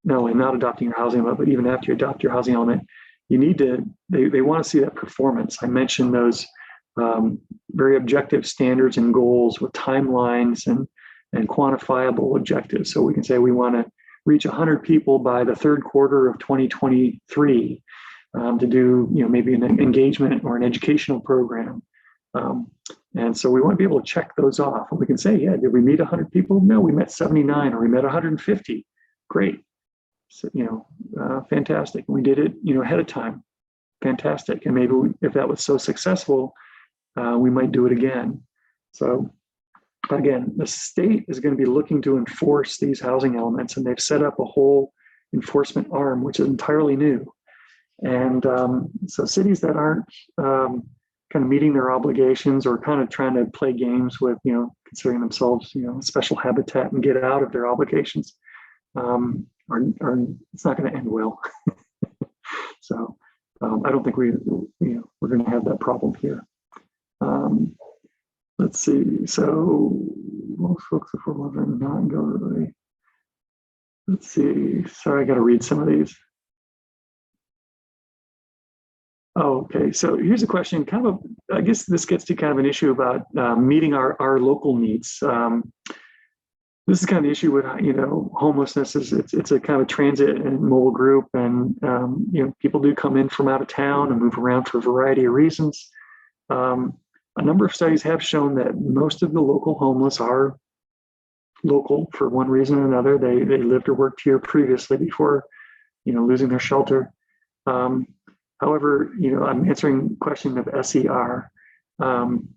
only not adopting your housing element, but even after you adopt your housing element, you need to. They want to see that performance. I mentioned those very objective standards and goals with timelines and quantifiable objectives. So we can say we want to reach 100 people by the third quarter of 2023 to do maybe an engagement or an educational program. And so we want to be able to check those off. And we can say, yeah, did we meet 100 people? No, we met 79 or we met 150. Great. So, fantastic. We did it, ahead of time. Fantastic. And maybe if that was so successful, we might do it again. So again, the state is going to be looking to enforce these housing elements, and they've set up a whole enforcement arm, which is entirely new. And so cities that aren't kind of meeting their obligations or kind of trying to play games with, considering themselves, special habitat and get out of their obligations, it's not going to end well. So I don't think we're going to have that problem here. Let's see. So most folks are not Gilroy. Let's see. Sorry, I got to read some of these. Oh, okay. So here's a question. I guess this gets to kind of an issue about meeting our local needs. This is kind of the issue with homelessness. It's a kind of a transit and mobile group, and people do come in from out of town and move around for a variety of reasons. A number of studies have shown that most of the local homeless are local for one reason or another. They lived or worked here previously before losing their shelter. However, I'm answering the question of SER. One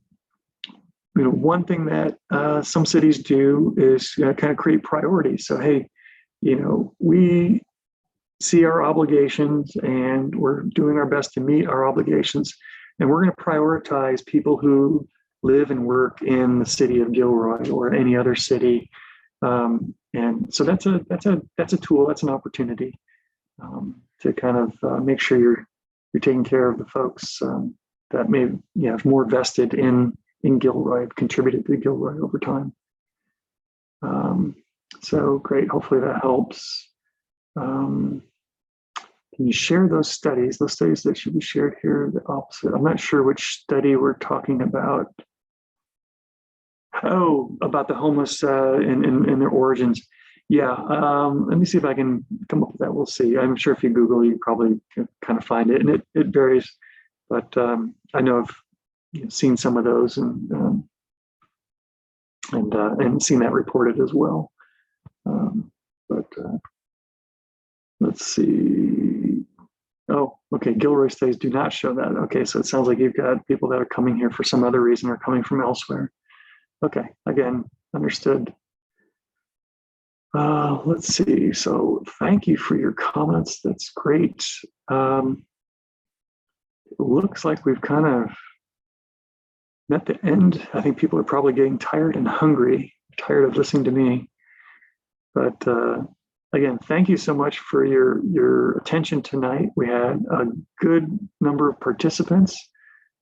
thing that some cities do is kind of create priorities. So, hey, we see our obligations and we're doing our best to meet our obligations. And we're going to prioritize people who live and work in the city of Gilroy or any other city. And so that's a tool, that's an opportunity to kind of make sure you're taking care of the folks that may have more vested in Gilroy, contributed to Gilroy over time. So great, hopefully that helps. Can you share those studies? Those studies that should be shared here, the opposite. I'm not sure which study we're talking about. Oh, about the homeless and their origins. Yeah, let me see if I can come up with that. We'll see. I'm sure if you Google, you probably can kind of find it, and it varies. But I know I've seen some of those and seen that reported as well. Let's see. Oh, okay. Gilroy studies do not show that. Okay, so it sounds like you've got people that are coming here for some other reason or coming from elsewhere. Okay, again, understood. Let's see. So thank you for your comments. That's great. It looks like we've kind of met the end. I think people are probably getting tired and hungry, tired of listening to me. But again, thank you so much for your attention tonight. We had a good number of participants.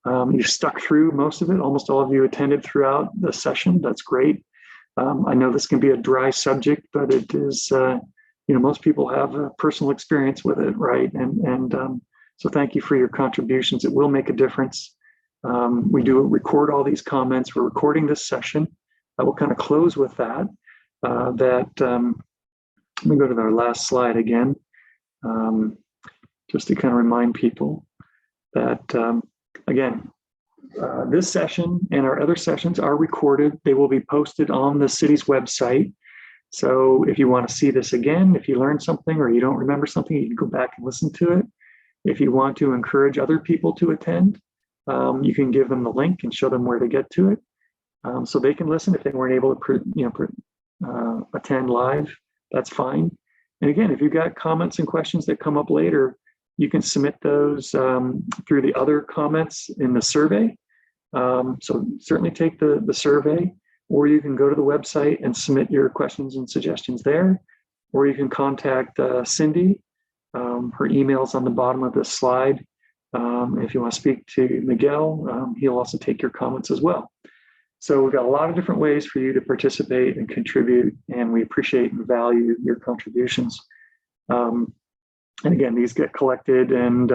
You stuck through most of it. Almost all of you attended throughout the session. That's great. I know this can be a dry subject, but it is, most people have a personal experience with it, right? And so thank you for your contributions. It will make a difference. We do record all these comments. We're recording this session. I will kind of close with that. let me go to our last slide again, just to kind of remind people that, again, this session and our other sessions are recorded. They will be posted on the city's website. So if you want to see this again, if you learned something or you don't remember something, you can go back and listen to it. If you want to encourage other people to attend, you can give them the link and show them where to get to it, so they can listen. If they weren't able to attend live, that's fine. And again, if you've got comments and questions that come up later, you can submit those through the other comments in the survey. So certainly take the survey, or you can go to the website and submit your questions and suggestions there, or you can contact Cindy. Her email's on the bottom of this slide. If you want to speak to Miguel, he'll also take your comments as well. So we've got a lot of different ways for you to participate and contribute, and we appreciate and value your contributions. And again, these get collected and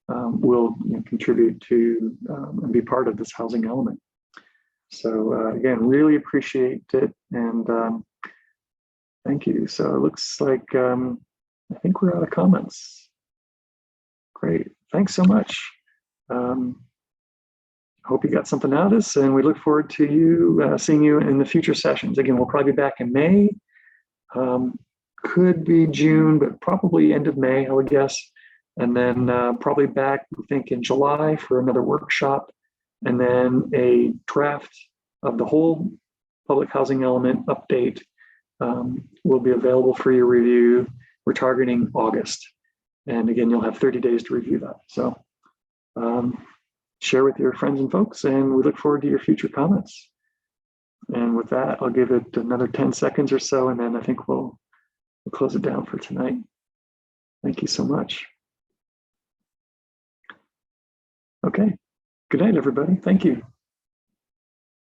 will contribute to and be part of this housing element. So again, really appreciate it, and thank you. So it looks like I think we're out of comments. Great, thanks so much. Hope you got something out of this, and we look forward to you seeing you in the future sessions. Again, we'll probably be back in May. Could be June, but probably end of May, I would guess. And then probably back, we think, in July for another workshop, and then a draft of the whole public housing element update will be available for your review. We're targeting August. And again, you'll have 30 days to review that. So share with your friends and folks, and we look forward to your future comments. And with that, I'll give it another 10 seconds or so, and then I think we'll close it down for tonight. Thank you so much. Okay, good night, everybody. Thank you.